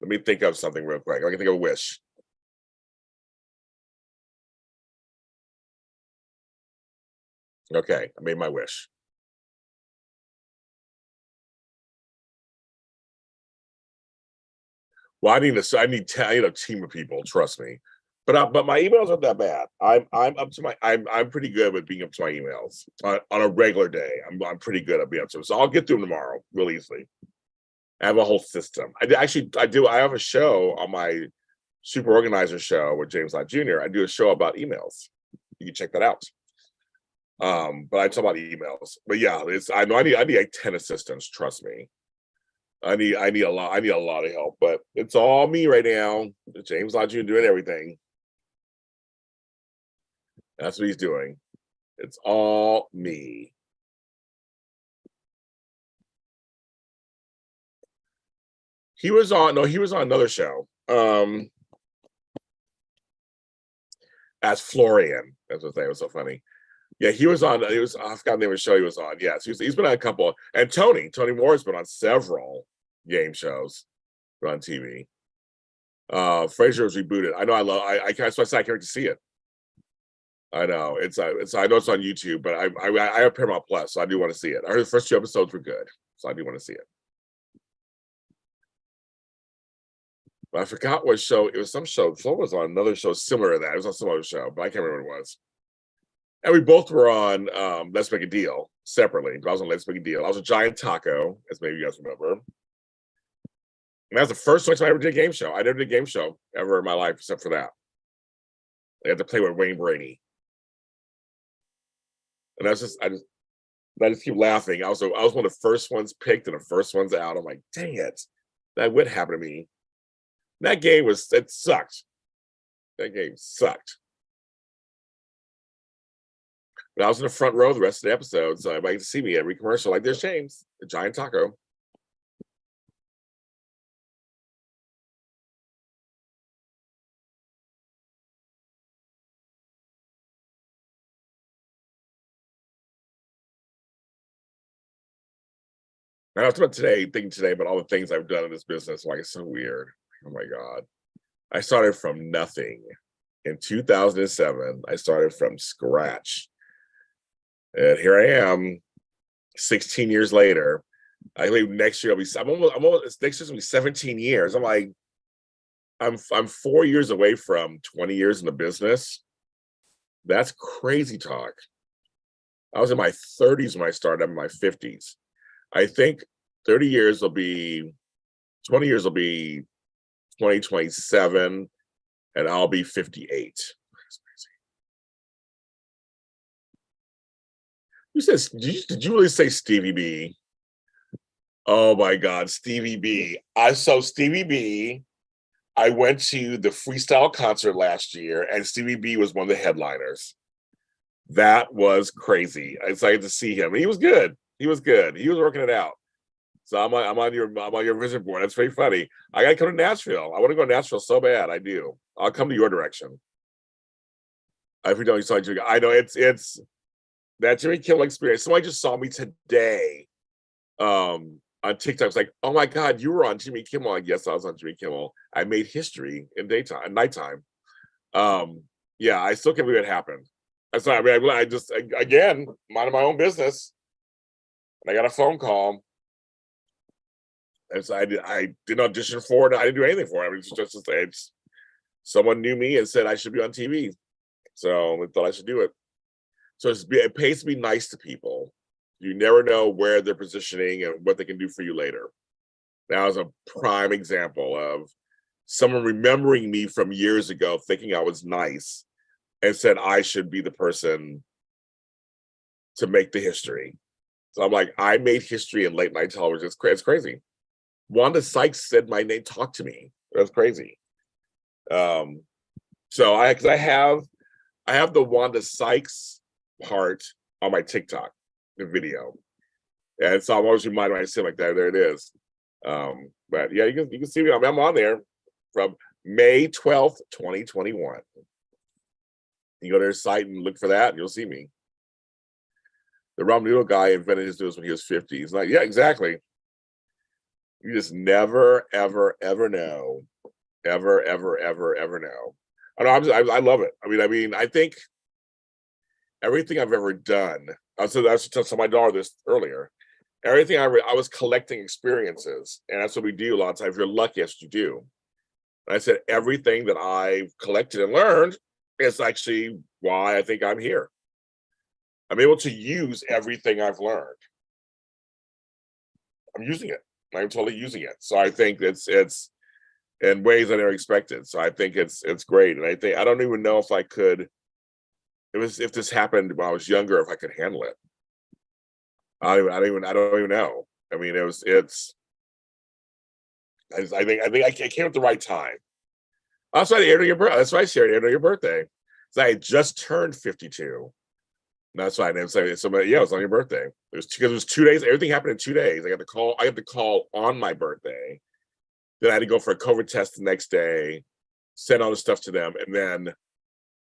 Let me think of something real quick. I can think of a wish. Okay, I made my wish. Well, I need a team of people. Trust me. But my emails aren't that bad. I'm pretty good with being up to my emails on a regular day. I'm pretty good at being up to them. So I'll get through them tomorrow real easily. I have a whole system. I have a show on my Super Organizer show with James Lott Jr. I do a show about emails. You can check that out. But I talk about emails. But yeah, I know I need like 10 assistants, trust me. I need a lot of help, but it's all me right now. James Lott Jr. doing everything. That's what he's doing. It's all me. He was on another show. As Florian. That's what they was so funny. Yeah, he was on. I forgot the name of the show he was on. Yes, he's been on a couple. And Tony Moore's been on several game shows on TV. Frasier was rebooted. I know. I can't. So I can't wait to see it. I know I know it's on YouTube, but I have Paramount Plus, so I do want to see it. I heard the first 2 episodes were good, so I do want to see it. But I forgot what show it was. Some show. Flo was on another show similar to that. It was on some other show, but I can't remember what it was. And we both were on Let's Make a Deal separately. But I was on Let's Make a Deal. I was a Giant Taco, as maybe you guys remember. And that was the first time I ever did a game show. I never did a game show ever in my life except for that. I had to play with Wayne Brady. And I just keep laughing. I was one of the first ones picked and the first ones out. I'm like, dang it. That would happen to me. That game it sucked. That game sucked. But I was in the front row the rest of the episode, so everybody could see me every commercial. Like, there's James, the Giant Taco. And I was thinking today about all the things I've done in this business. Like, it's so weird. Oh my God. I started from nothing. In 2007, I started from scratch. And here I am, 16 years later. I believe next year next year's gonna be 17 years. I'm like, I'm 4 years away from 20 years in the business. That's crazy talk. I was in my 30s when I started. I'm in my 50s. I think 30 years will be 20 years will be 2027, and I'll be 58. Who says? Did you really say Stevie B? Oh my God, Stevie B! I saw Stevie B. I went to the freestyle concert last year, and Stevie B was one of the headliners. That was crazy. I was excited to see him. He was good. He was good. He was working it out. So I'm on your vision board. That's very funny. I gotta come to Nashville. I want to go to Nashville so bad. I do. I'll come to your direction. If you don't saw Jimmy, I know it's that Jimmy Kimmel experience. Somebody just saw me today on TikTok. It's like, oh my God, you were on Jimmy Kimmel. Like, yes, I was on Jimmy Kimmel. I made history in nighttime. Yeah, I still can't believe it happened. That's not, I mean, I just again minding my own business, and I got a phone call. And so I didn't audition for it. I didn't do anything for it. I mean, it's someone knew me and said I should be on TV. So I thought I should do it. So it pays to be nice to people. You never know where they're positioning and what they can do for you later. That was a prime example of someone remembering me from years ago, thinking I was nice, and said I should be the person to make the history. So I'm like, I made history in late night television. It's crazy. Wanda Sykes said my name, talked to me. That's crazy. So because I have the Wanda Sykes part on my TikTok, the video, and so I'm always reminded when I see it like that. There it is. But yeah, you can see me. I'm on there from May 12th, 2021. You go to their site and look for that, and you'll see me. The ramen noodle guy invented his noodles when he was 50. He's like, yeah, exactly. You just never, ever, ever know. Ever, ever, ever, ever know. I love it. I mean, I think everything I've ever done. I was telling my daughter this earlier. Everything I was collecting experiences, and that's what we do a lot of times. If you're lucky, yes, you do. And I said everything that I've collected and learned is actually why I think I'm here. I'm able to use everything I've learned. I'm using it. I'm totally using it. So I think it's in ways I never expected. So I think it's great. And I don't even know if I could. If this happened when I was younger, if I could handle it. I don't even know. I mean, I think I came at the right time. Also, that's why I shared it on your birthday. So I had just turned 52. That's why I didn't say somebody. Yeah, it was on your birthday. Because it was 2 days. Everything happened in 2 days. I got the call on my birthday. Then I had to go for a COVID test the next day, send all the stuff to them, and then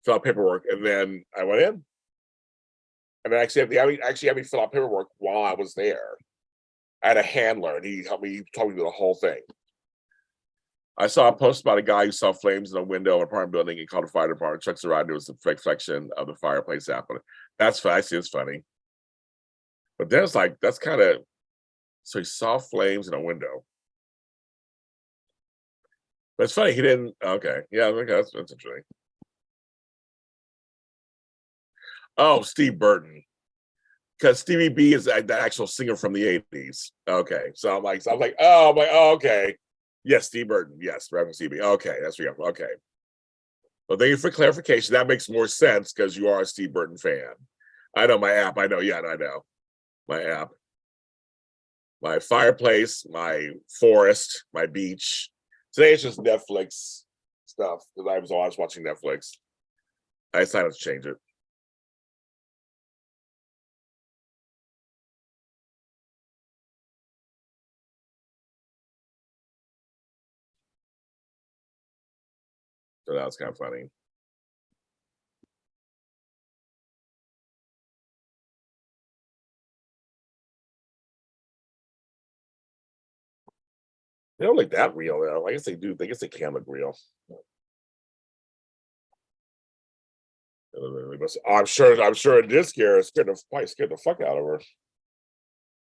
fill out paperwork. And then I went in. And then actually had me fill out paperwork while I was there. I had a handler, and he helped me. He told me the whole thing. I saw a post about a guy who saw flames in a window of an apartment building and called the fire department. Trucks arrived. It was the reflection of the fireplace happening. That's funny. I see it's funny. But then it's like, that's kind of, so he saw flames in a window. But it's funny, he didn't, okay. Yeah, okay, that's interesting. Oh, Steve Burton. Because Stevie B is the actual singer from the 80s. Okay. So I'm like, oh, okay. Yes, Steve Burton. Yes, Reverend Stevie. Okay, that's real. Okay. Well, thank you for clarification. That makes more sense because you are a Steve Burton fan. I know my app. I know. Yeah, I know my app. My fireplace, my forest, my beach. Today it's just Netflix stuff because I was always watching Netflix. I decided to change it. So that was kind of funny. They don't look that real though. I guess they do. I guess they can look real. I'm sure it did scared the fuck out of her.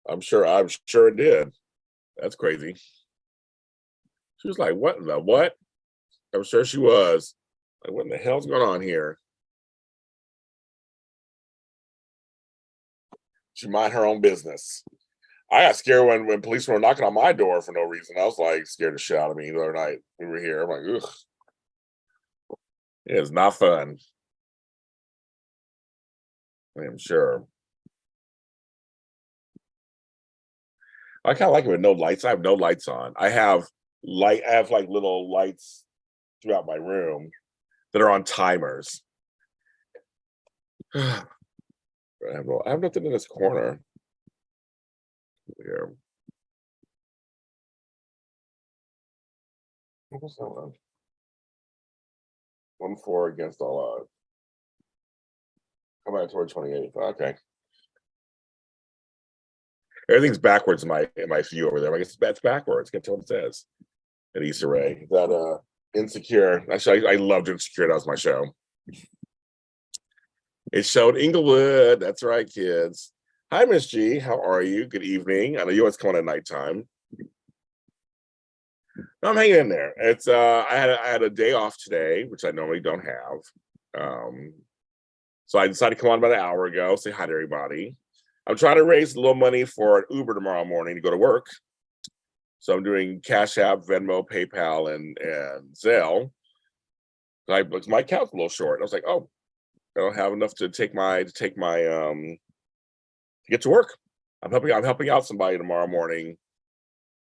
I'm sure it did. That's crazy. She was like, what in the what? I'm sure she was. Like, what in the hell's going on here? She mind her own business. I got scared when police were knocking on my door for no reason. I was like scared the shit out of me the other night. We were here. I'm like, ugh. It is not fun. I'm sure. I kind of like it with no lights. I have no lights on. I have like little lights throughout my room that are on timers. I have nothing in this corner here. What was that one? 1-4 against all odds. Come out toward 28. Okay. Everything's backwards in my view over there. I guess that's backwards. Can't tell what it says. At Issa Rae. That Insecure. Actually, I loved Insecure. That was my show. It showed Inglewood. That's right, kids. Hi, Miss G. How are you? Good evening. I know you always come on at nighttime. No, I'm hanging in there. It's I had a day off today, which I normally don't have. So I decided to come on about an hour ago, say hi to everybody. I'm trying to raise a little money for an Uber tomorrow morning to go to work. So I'm doing CashAPP, Venmo, PayPal, and Zelle. My account's a little short. I was like, oh, I don't have enough to get to work. I'm helping out somebody tomorrow morning.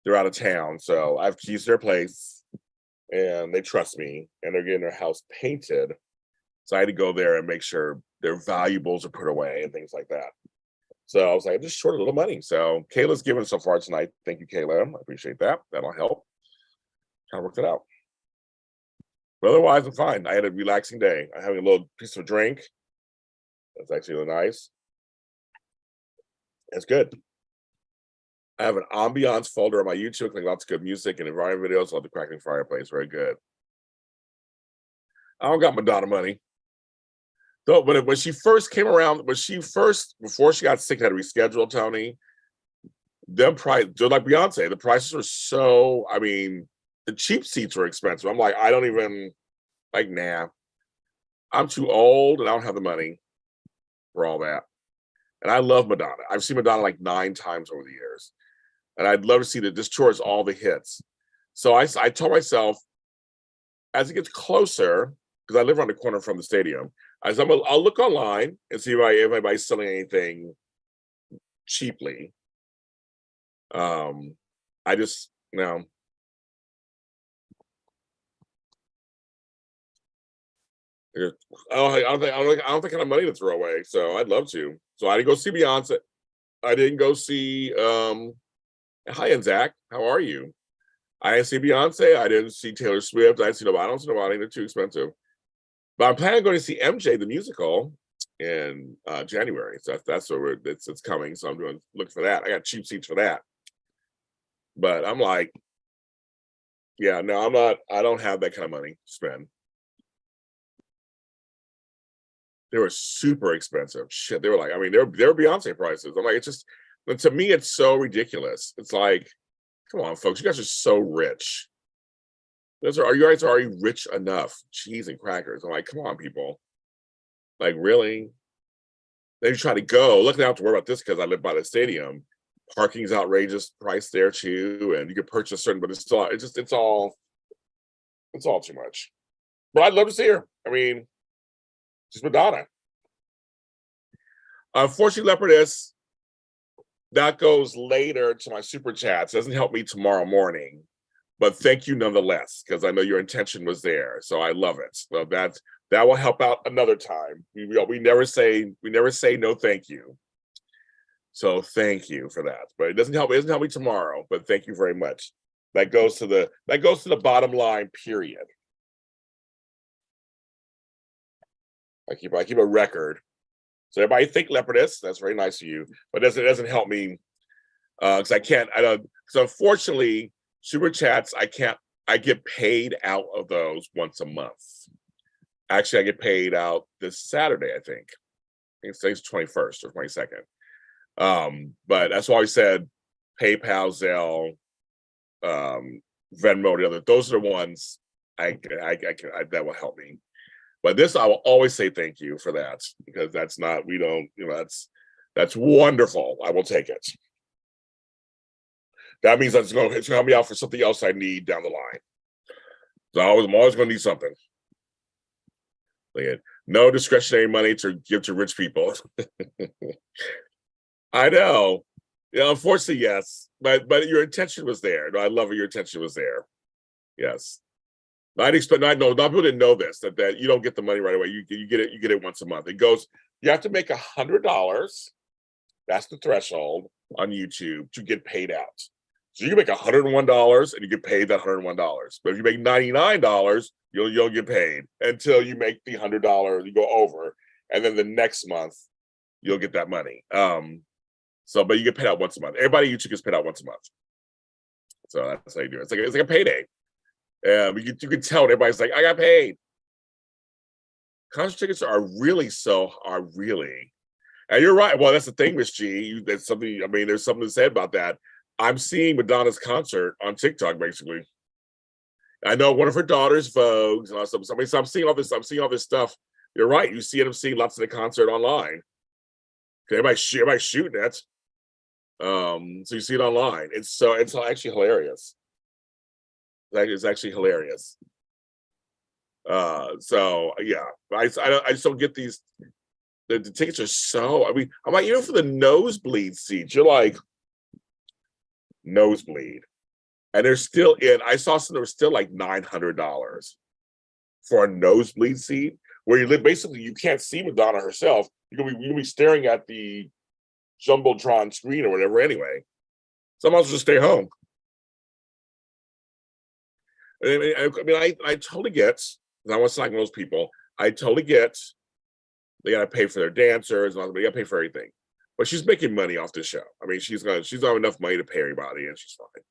They're out of town, so I've keys to their place, and they trust me, and they're getting their house painted. So I had to go there and make sure their valuables are put away and things like that. So I was like, just short a little money. So Kayla's given so far tonight. Thank you, Kayla. I appreciate that. That'll help. Try to work it out. But otherwise, I'm fine. I had a relaxing day. I'm having a little piece of a drink. That's actually really nice. It's good. I have an ambiance folder on my YouTube, like lots of good music and environment videos. Love the crackling fireplace. Very good. I don't got Madonna money. Though, but when she first came around, before she got sick, had to reschedule, Tony, them price, just like Beyonce, the prices were so, I mean, the cheap seats were expensive. I'm like, I don't even, like, nah. I'm too old and I don't have the money for all that. And I love Madonna. I've seen Madonna like 9 times over the years. And I'd love to see that this tours all the hits. So I told myself, as it gets closer, because I live around the corner from the stadium, I'll look online and see if anybody's selling anything cheaply. I just, no. I don't think I have money to throw away, so I'd love to. So I didn't go see Beyonce. I didn't go see. Hi, and Zach, how are you? I didn't see Beyonce. I didn't see Taylor Swift. I don't see nobody. They're too expensive. But I'm planning on going to see MJ the musical in January. So that's where it's coming. So I'm looking for that. I got cheap seats for that. But I'm like, yeah, no, I'm not. I don't have that kind of money to spend. They were super expensive. Shit, they were like, I mean, they're Beyonce prices. I'm like, it's just, but to me, it's so ridiculous. It's like, come on, folks, you guys are so rich. Are you guys already rich enough? Cheese and crackers. I'm like, come on, people. Like, really? They try to go. Luckily, I don't have to worry about this because I live by the stadium. Parking's outrageous price there too, and you can purchase certain, but it's all too much. But I'd love to see her. I mean, just Madonna. Unfortunately, Leopardess, that goes later to my super chats. It doesn't help me tomorrow morning, but thank you nonetheless, because I know your intention was there. So I love it. So that will help out another time. We never say no thank you. So thank you for that. But it doesn't help me tomorrow, but thank you very much. That goes to the bottom line, period. I keep a record. So everybody think Leopardess, that's very nice of you, but it doesn't help me because I don't, so unfortunately, super chats, I get paid out of those once a month. Actually, I get paid out this Saturday, I think it's 21st or 22nd. But that's why I said PayPal, Zelle, Venmo, the other, those are the ones that will help me. But this, I will always say thank you for that, because that's wonderful. I will take it. That means it's going to help me out for something else I need down the line. So I'm always going to need something. No discretionary money to give to rich people. I know. Yeah, unfortunately, yes. But your intention was there. I love it. Your intention was there. Yes. Not people didn't know this, that you don't get the money right away. You get it once a month. It goes, you have to make $100. That's the threshold on YouTube to get paid out. So you can make $101 and you get paid that $101. But if you make $99, you'll get paid until you make the $100, you go over, and then the next month you'll get that money. So but you get paid out once a month. Everybody on YouTube gets paid out once a month. So that's how you do it. It's like a payday. You can tell everybody's like, I got paid. Concert tickets are really, and you're right. Well, that's the thing, Miss G. That's something. I mean, there's something to say about that. I'm seeing Madonna's concert on TikTok, basically. I know one of her daughters vogues and all stuff. So I'm seeing all this. I'm seeing all this stuff. You're right. You see it. I'm seeing lots of the concert online. Everybody's shooting it. So you see it online. It's actually hilarious. It's actually hilarious. So yeah, I just don't get these. The tickets are so. I mean, I'm like, even for the nosebleed seats, you're like nosebleed, and they're still in. I saw some that were still like $900 for a nosebleed seat, where you live. Basically, you can't see Madonna herself. You're gonna be staring at the jumbotron screen or whatever. Anyway, so I might as well just stay home. I totally get. I was like most people. I totally get. They gotta pay for their dancers, and they gotta pay for everything. But she's making money off this show. I mean, she's got enough money to pay everybody, and she's fine.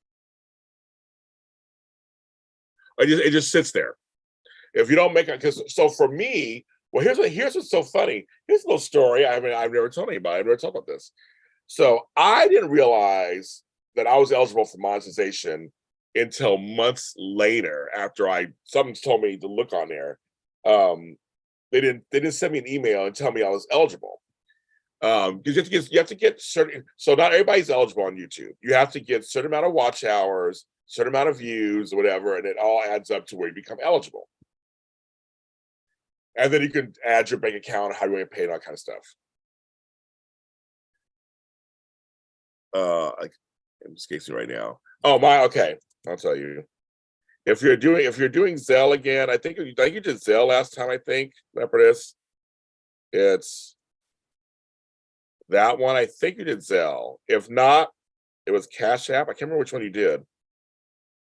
It just sits there. If you don't make it, so for me, well, here's what's so funny. Here's a little story. I mean, I've never told anybody. I've never talked about this. So I didn't realize that I was eligible for monetization until months later, after someone told me to look on there. They didn't send me an email and tell me I was eligible. Because you have to get certain. So not everybody's eligible on YouTube. You have to get a certain amount of watch hours, certain amount of views, or whatever, and it all adds up to where you become eligible. And then you can add your bank account, how you want to pay, and all that kind of stuff. I'm escaping right now. Oh my, okay. I'll tell you. If you're doing Zelle again, I think you did Zelle last time. I think Leopardess. It's that one. I think you did Zelle. If not, it was CashAPP. I can't remember which one you did.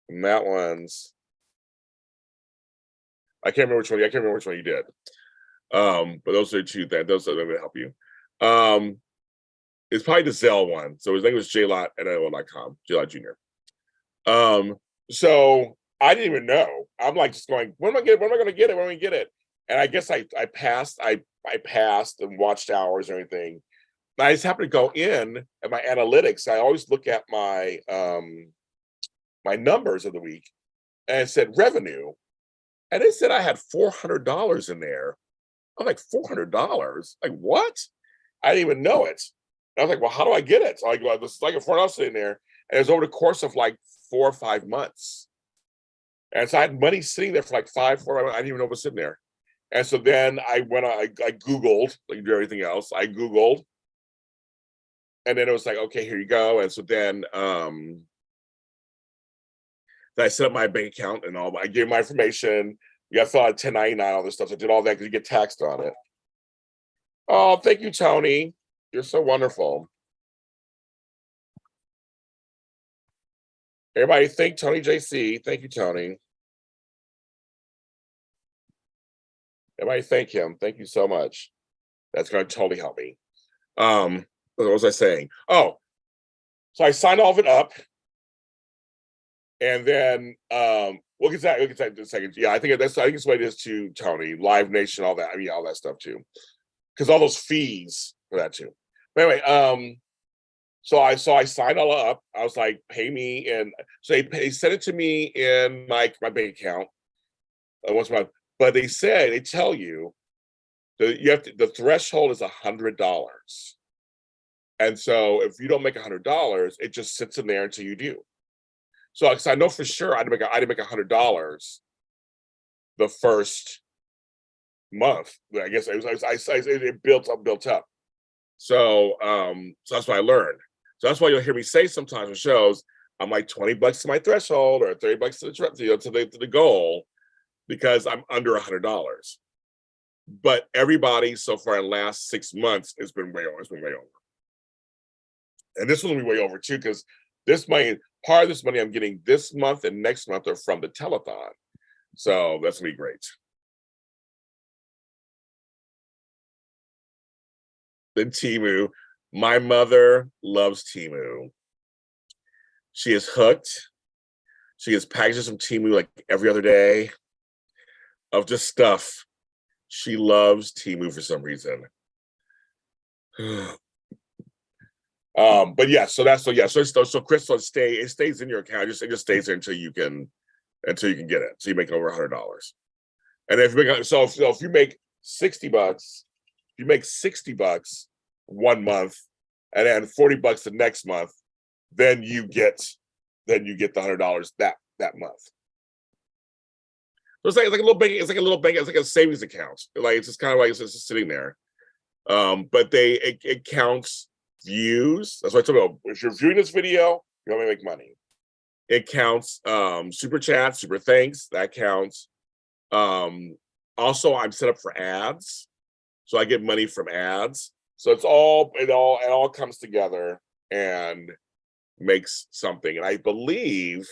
And that one's. I can't remember which one you did. But those are two things. Those are going to help you. It's probably the Zelle one. So his name was jlottjr. So I didn't even know. I'm like just going, when am I going to get it? When am I going to get it? And I guess I passed. I passed and watched hours or anything. And I just happened to go in at my analytics. I always look at my my numbers of the week, and it said revenue, and it said I had $400 in there. I'm like, $400? Like what? I didn't even know it. And I was like, well, how do I get it? So I go, this is like a $400 in there, and it was over the course of like 4 or 5 months. And so I had money sitting there for like 4 I didn't even know it was sitting there. And so then I went on, I Googled, like you do everything else. I Googled, and then it was like, okay, here you go. And so then I set up my bank account and all. I gave my information. You got to fill out 1099, all this stuff. So I did all that because you get taxed on it. Oh, thank you, Tony. You're so wonderful. Everybody thank Tony JC. Thank you, Tony. Everybody thank him. Thank you so much. That's going to totally help me. What was I saying? Oh, so I signed all of it up. And then we'll get to that in a second. Yeah, I think it's what it is to Tony, Live Nation, all that. I mean, all that stuff too. Because all those fees for that too. But anyway, so I signed all up. I was like, pay me, and so they sent it to me in my bank account once a month. But they tell you that the threshold is $100. And so if you don't make $100, it just sits in there until you do. So I know for sure I didn't make $100 the first month. I guess it built up. So that's what I learned. So that's why you'll hear me say sometimes in shows, I'm like $20 to my threshold or $30 to the goal, because I'm under $100. But everybody so far in the last 6 months has been way over. And this one will be way over too, because this money, part of this money I'm getting this month and next month are from the telethon. So that's gonna be great. Then Temu. My mother loves Temu. She is hooked. She gets packages from Temu like every other day of just stuff. She loves Temu for some reason. But yeah, so Crystal, it stays in your account. It just stays there until you can get it. So you make over $100. And if you make if you make $60, if you make $60 one month and then $40 the next month, then you get the $100 that month. So it's like a little bank, it's like a savings account. Like it's just kind of like it's just sitting there. But it counts views. That's why I told you, if you're viewing this video, you want to make money. It counts super chats, super thanks, that counts. Also, I'm set up for ads, so I get money from ads. So it all comes together and makes something. And I believe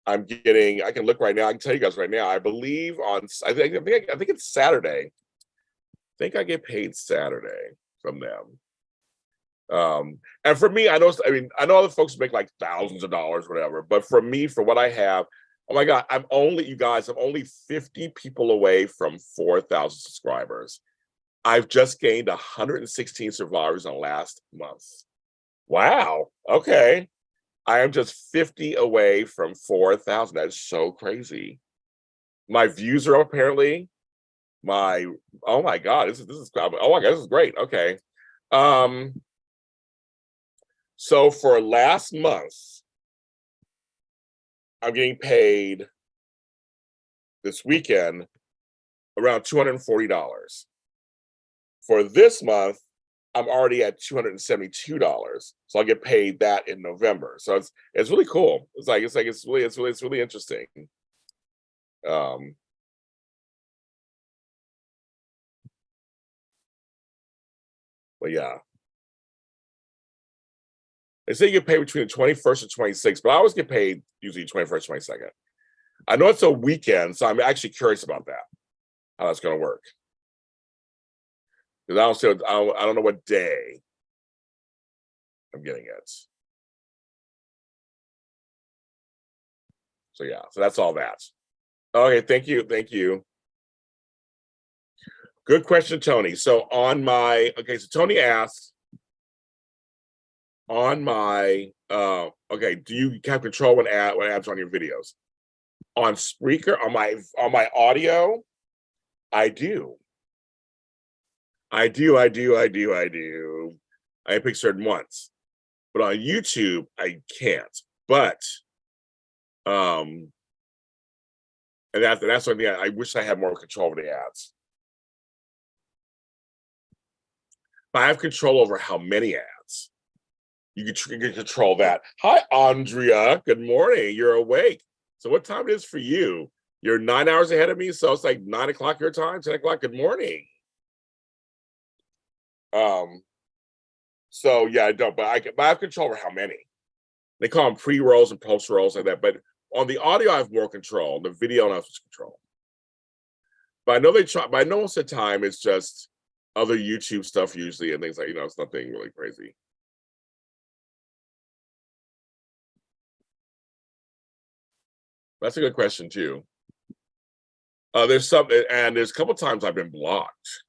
I can look right now. I can tell you guys right now. I believe I think it's Saturday. I think I get paid Saturday from them. And for me, I know other folks make like thousands of dollars, whatever. But for me, for what I have, oh my God, I'm only 50 people away from 4,000 subscribers. I've just gained 116 survivors in the last month. Wow. Okay. I am just 50 away from 4,000. That's so crazy. My views are up apparently. Oh my God, this is oh my God, this is great. Okay. So for last month, I'm getting paid this weekend around $240. For this month, I'm already at $272. So I'll get paid that in November. So it's really cool. It's really interesting. But yeah. They say you get paid between the 21st and 26th, but I always get paid usually 21st, 22nd. I know it's a weekend, so I'm actually curious about that, how that's going to work. Because I don't know what day I'm getting it. So yeah, so that's all that. Okay, thank you. Good question, Tony. So so Tony asks, on my okay, do you have control when ads on your videos? On Spreaker, on my audio, I do. I pick certain ones. But on YouTube, I can't. But and that's something I wish I had more control over the ads. But I have control over how many ads. You can control that. Hi, Andrea. Good morning. You're awake. So what time it is for you? You're 9 hours ahead of me, so it's like 9 o'clock your time, 10 o'clock. Good morning. So yeah, I don't, but I have control over how many. They call them pre-rolls and post-rolls like that. But on the audio, I have more control. The video, I don't have much control. But I know they try. But I know most of the time it's just other YouTube stuff usually, and things like it's nothing really crazy. That's a good question too. There's a couple times I've been blocked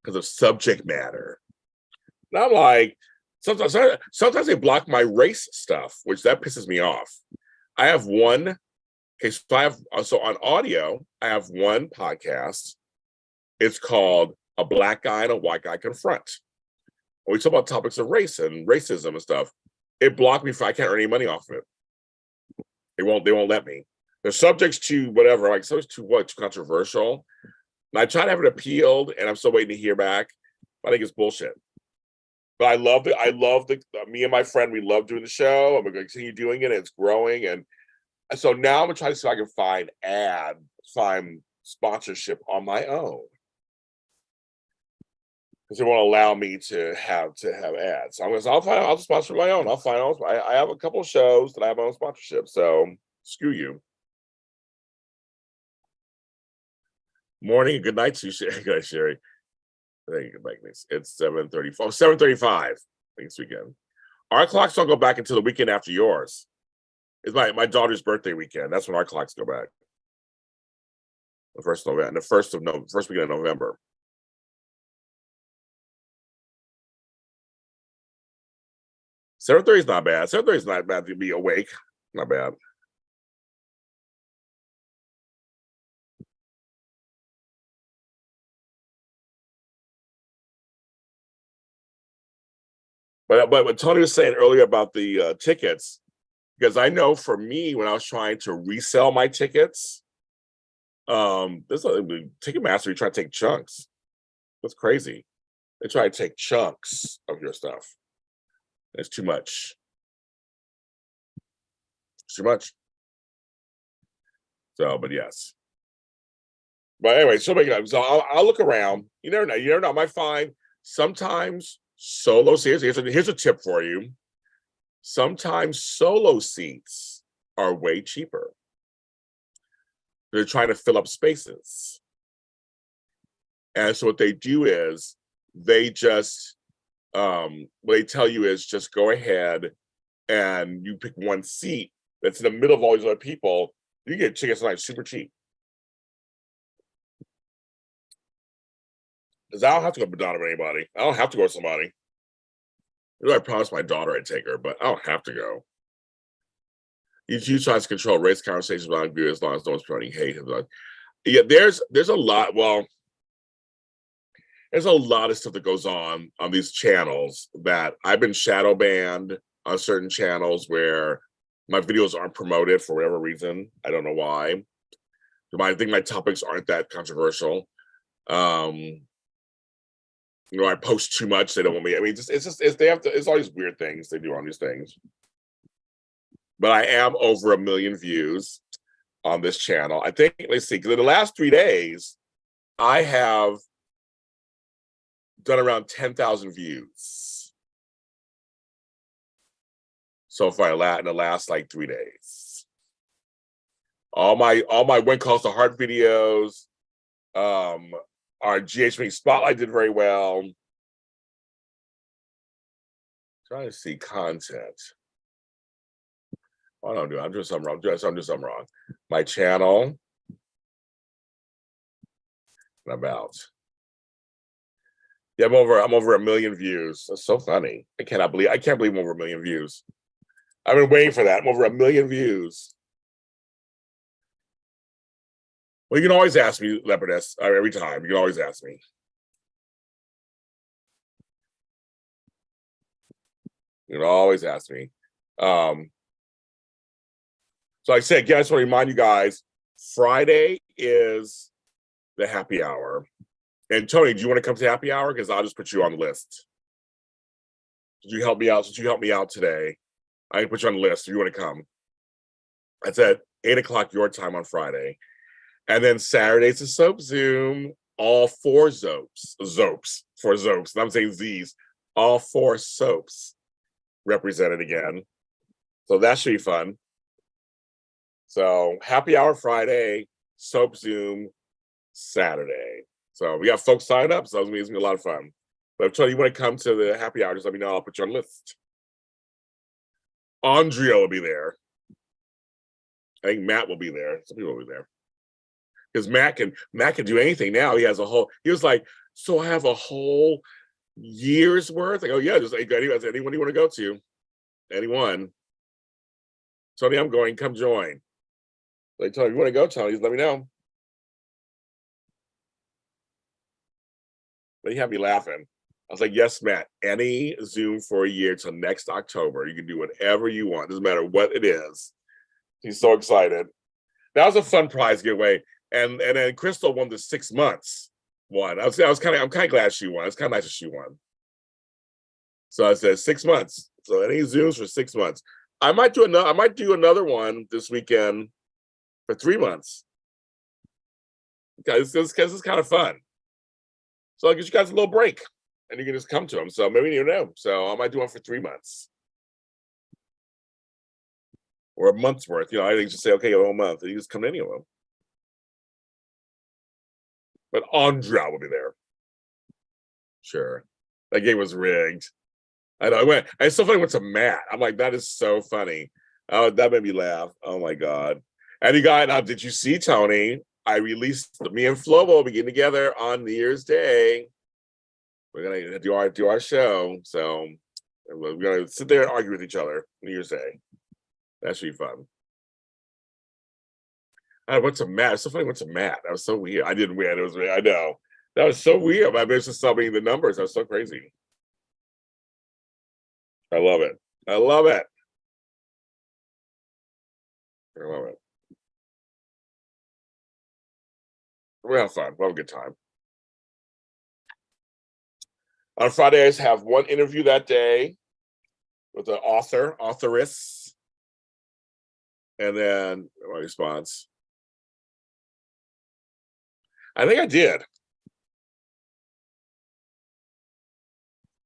because of subject matter. And I'm like, sometimes they block my race stuff, which that pisses me off. I have one. Okay, so on audio, I have one podcast. It's called "A Black Guy and a White Guy Confront." When we talk about topics of race and racism and stuff, it blocked me. I can't earn any money off of it. They won't let me. The subjects to whatever, like subjects to what, too controversial. And I try to have it appealed, and I'm still waiting to hear back. But I think it's bullshit. But I love me and my friend, we love doing the show. I'm gonna continue doing it, and it's growing. And so now I'm gonna try to see if I can find sponsorship on my own. because they won't allow me to have ads. So I'll sponsor my own. I'll find out. I have a couple of shows that I have my own sponsorship. So screw you. Morning and good night to you, Sherry. Good night, Sherry. Thank you. Good night. It's 7:34. 7:35 this weekend. Our clocks don't go back until the weekend after yours. It's my daughter's birthday weekend. That's when our clocks go back. The first of November, first weekend of November. 7:30 is not bad. 7:30 is not bad to be awake. Not bad. But what Tony was saying earlier about the tickets, because I know for me when I was trying to resell my tickets, there's a Ticketmaster. You try to take chunks. That's crazy. They try to take chunks of your stuff. It's too much. It's too much. So, but yes. But anyway, so I'll look around. You never know. You never know. I might find sometimes solo seats. Here's a tip for you. Sometimes solo seats are way cheaper. They're trying to fill up spaces. And so what they do is they just what they tell you is just go ahead and you pick one seat that's in the middle of all these other people. You get tickets like super cheap. Because I don't have to go down to anybody. I don't have to go with somebody. You know, I promised my daughter I'd take her, but I don't have to go. You tries to control race conversations about good as long as no one's spreading hate. Yeah, there's a lot. Well, there's a lot of stuff that goes on these channels that I've been shadow banned on certain channels where my videos aren't promoted for whatever reason. I don't know why. I think my topics aren't that controversial. You know, I post too much. They don't want me. I mean, it's all these weird things they do on these things. But I am over 1 million views on this channel. I think, let's see, because in the last 3 days, I have done around 10,000 views so far in the last like 3 days. All my When Calls to Heart videos, our GHB Spotlight did very well. Trying to see content. Oh, no, I'm doing something wrong. I'm doing something wrong. My channel. About. Yeah, I'm over 1 million views. That's so funny. I can't believe I'm over 1 million views. I've been waiting for that. I'm over 1 million views. Well, you can always ask me, Leopardess, every time. You can always ask me. You can always ask me. So like I said, again, I just want to remind you guys, Friday is the happy hour. And Tony, do you want to come to happy hour? Because I'll just put you on the list. Did you help me out? Since you helped me out today, I can put you on the list if you want to come. That's at 8 o'clock your time on Friday. And then Saturday's a soap Zoom, all 4 soaps. I'm saying Z's, all 4 soaps represented again. So that should be fun. So happy hour Friday, soap Zoom Saturday. So we got folks signed up, so it's gonna be a lot of fun. But if Tony, you want to come to the happy hour, just let me know. I'll put you on the list. Andrea will be there. I think Matt will be there. Some people will be there. Because Matt can do anything now. He was like, so I have a whole year's worth. I go, yeah, just like anyone you want to go to. Anyone. Tony, I'm going, come join. Like, Tony, if you want to go, Tony, just let me know. But he had me laughing. I was like, yes, Matt, any Zoom for a year till next October. You can do whatever you want. Doesn't matter what it is. He's so excited. That was a fun prize giveaway. And then Crystal won the 6 months one. I'm kind of glad she won. It's kind of nice that she won. So I said 6 months. So any Zooms for 6 months. I might do another one this weekend for 3 months. Because it's kind of fun. So I'll get you guys a little break. and you can just come to them. So maybe you know. So I might do one for 3 months or a month's worth. I think just say, okay, a whole month, and you just come to any of them. But Andra will be there. Sure. That game was rigged. I know. It's so funny. Went to Matt. I'm like, that is so funny. Oh, that made me laugh. Oh my god. And you got now. Did you see Tony? I released me and Flo will be getting together on New Year's Day. We're gonna do our show. So we're gonna sit there and argue with each other New Year's Day. That should be fun. I went to Matt. It's so funny. I went to Matt. That was so weird. I didn't win. It was weird. I know. That was so weird. I was just subbing the numbers. That was so crazy. I love it. I love it. I love it. We'll have fun. We'll have a good time. On Friday, I have one interview that day with the authoress, and then my response. I think I did.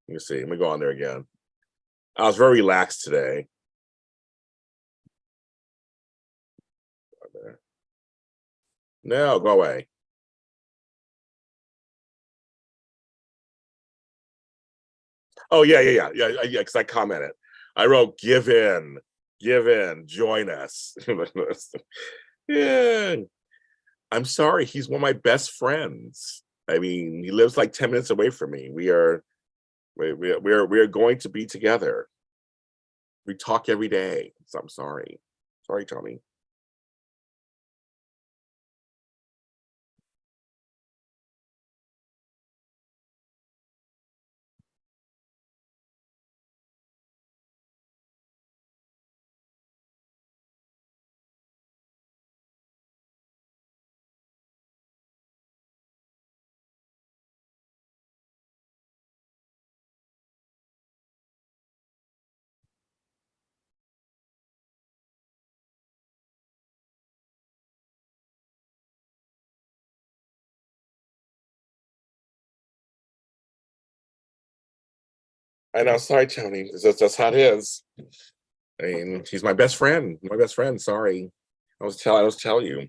Let me see. Let me go on there again. I was very relaxed today. No, go away. Oh yeah. Because I commented. I wrote, give in, join us. Yeah. I'm sorry. He's one of my best friends. I mean, he lives like 10 minutes away from me. We're going to be together. We talk every day. So I'm sorry. Sorry, Tony. I know, sorry, Tony. That's how it is. I mean, he's my best friend. My best friend. Sorry. I was tell you.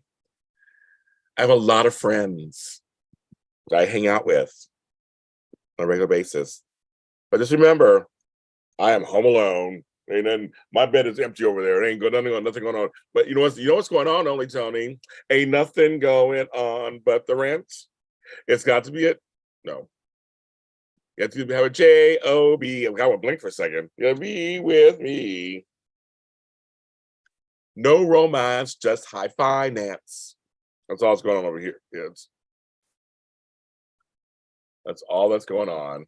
I have a lot of friends that I hang out with on a regular basis. But just remember, I am home alone. And then my bed is empty over there. It ain't nothing going on. But you know what's going on, only Tony? Ain't nothing going on but the rent. It's got to be it. No. You have to have a J-O-B. I would blink for a second. You'll be with me. No romance, just high finance. That's all that's going on over here, kids. That's all that's going on.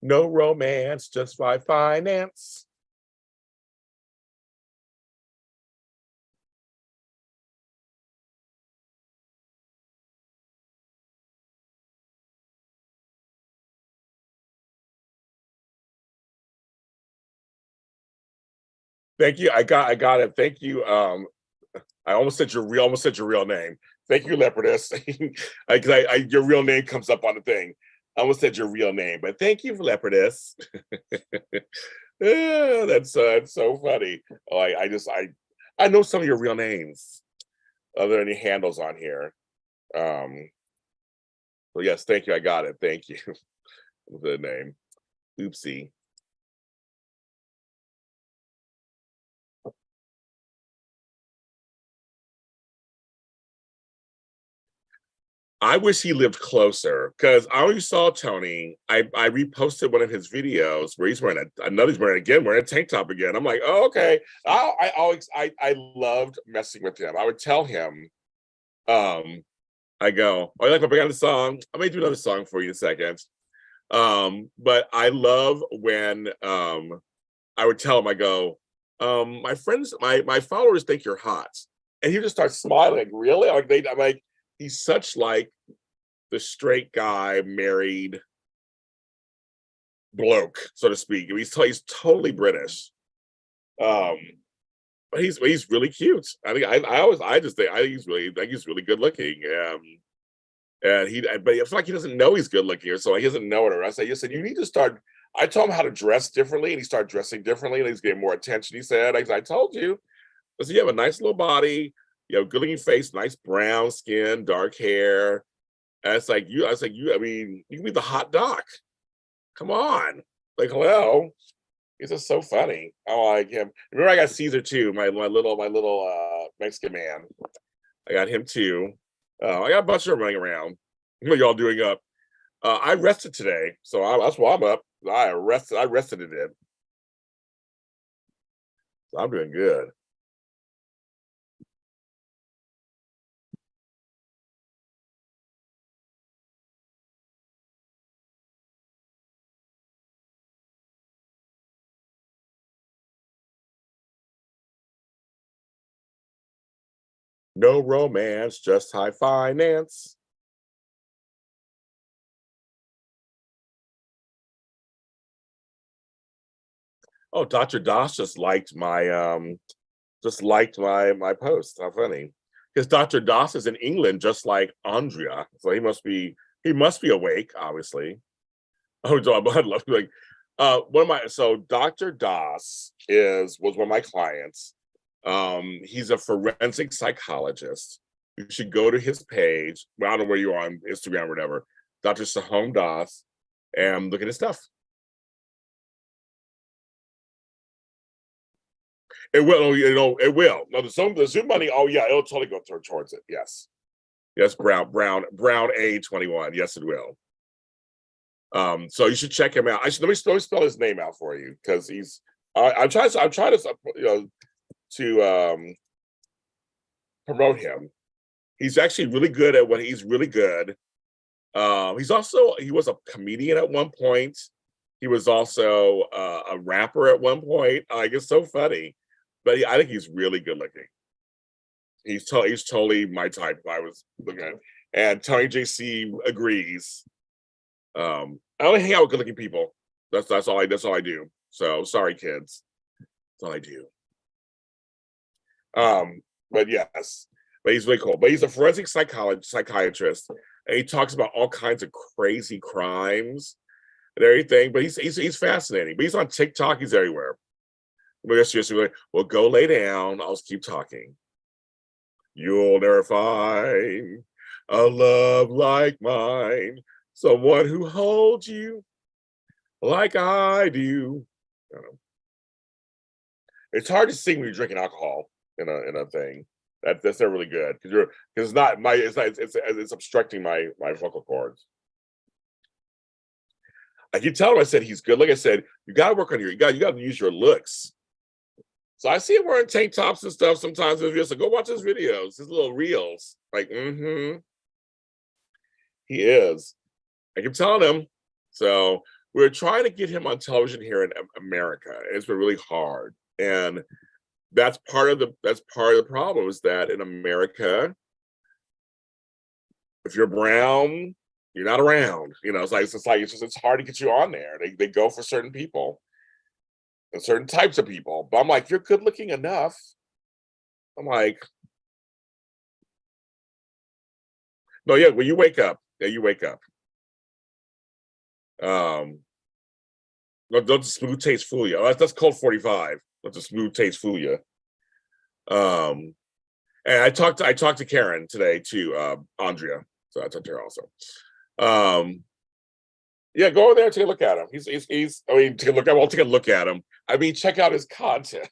No romance, just high finance. Thank you. I got it. Thank you. I almost said your real name. Thank you, Leopardess. Your real name comes up on the thing. I almost said your real name, but thank you, Leopardess. Yeah, that's so funny. Oh, I know some of your real names. Are there any handles on here? So yes, thank you. I got it. Thank you. The name. Oopsie. I wish he lived closer because I always saw Tony. I reposted one of his videos where he's wearing wearing a tank top again. I'm like, oh, okay. I loved messing with him. I would tell him, I go, oh, you like my big on the song? I may do another song for you in a second. But I love when I would tell him, I go, my friends, my followers think you're hot. And he just starts smiling, like, really? I'm like, he's such like the straight guy, married bloke, so to speak. He's totally British. He's really cute. I think I always I just think I think he's really good looking. And but I feel like he doesn't know he's good looking, or so he doesn't know it. Or I said you need to start. I told him how to dress differently, and he started dressing differently, and he's getting more attention. He said, I told you. I said, you have a nice little body, you have a good looking face, nice brown skin, dark hair. And it's like you. I was like you. I mean, you can be the hot doc. Come on, like hello. He's just so funny. I like him. Remember, I got Caesar too, my little Mexican man. I got him too. I got a bunch of them running around. What y'all doing up? I rested today, so that's why I'm up. I rested it in. So I'm doing good. No romance, just high finance. Oh, Dr. Doss just liked my post. How funny. Because Dr. Doss is in England just like Andrea. So he must be awake, obviously. Oh, I'd love to like one of my so Dr. Doss was one of my clients. He's a forensic psychologist. You should go to his page. Well, I don't know where you are on Instagram or whatever. Dr. Sahom Doss, and look at his stuff. It will, it will. No, the Zoom money. Oh yeah, it'll totally go towards it. Yes, yes, Brown A21. Yes, it will. So you should check him out. Let me spell his name out for you because he's. I'm trying to to promote him. He's actually really good at what he's really good. He was a comedian at one point. He was also a rapper at one point. Like it's so funny, but I think he's really good looking. He's totally my type. I was looking at, and Tony JC agrees. I only hang out with good looking people. That's all I do. So sorry, kids. That's all I do. But yes, but he's really cool. But he's a forensic psychiatrist, and he talks about all kinds of crazy crimes and everything. But he's fascinating. But he's on TikTok. He's everywhere. But that's just like, well, go lay down. I'll just keep talking. You'll never find a love like mine, someone who holds you like I do. I It's hard to sing when you're drinking alcohol in a thing. That's not really good because it's not my it's obstructing my vocal cords. I keep telling him I said he's good. Like I said, you got to work on you got to use your looks. So I see him wearing tank tops and stuff sometimes in videos. So go watch his videos, his little reels. Like, he is. I keep telling him. So we're trying to get him on television here in America. It's been really hard. And that's part of the problem is that in America, if you're brown, you're not around. It's hard to get you on there. They go for certain people and certain types of people. But I'm like, you're good looking enough. I'm like, no, yeah, when you wake up, yeah, you wake up. Um, don't the smooth taste fool you. Oh, that's called 45. Let the smooth taste fool you. Um, and I talked to Karen today too, Andrea. So I talked to her also. Um, yeah, go over there and take a look at him. He's I mean, take a look at him. I mean, check out his content.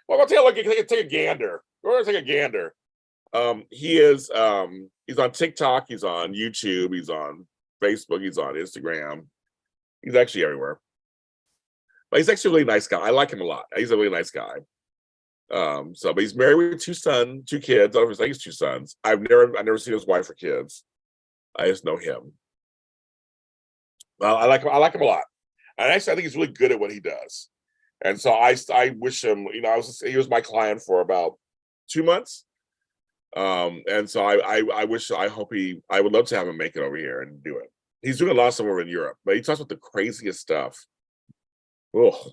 Well, I'll take a look. Take a gander. Go over and take a gander. He's on TikTok. He's on YouTube. He's on Facebook. He's on Instagram. He's actually everywhere. But he's actually a really nice guy. I like him a lot. He's a really nice guy. But he's married with two kids. I think he's two sons. I've never seen his wife or kids. I just know him. Well, I like him a lot. And actually, I think he's really good at what he does. And so I wish him, he was my client for about 2 months. And so I would love to have him make it over here and do it. He's doing a lot of stuff over in Europe, but he talks about the craziest stuff. Oh,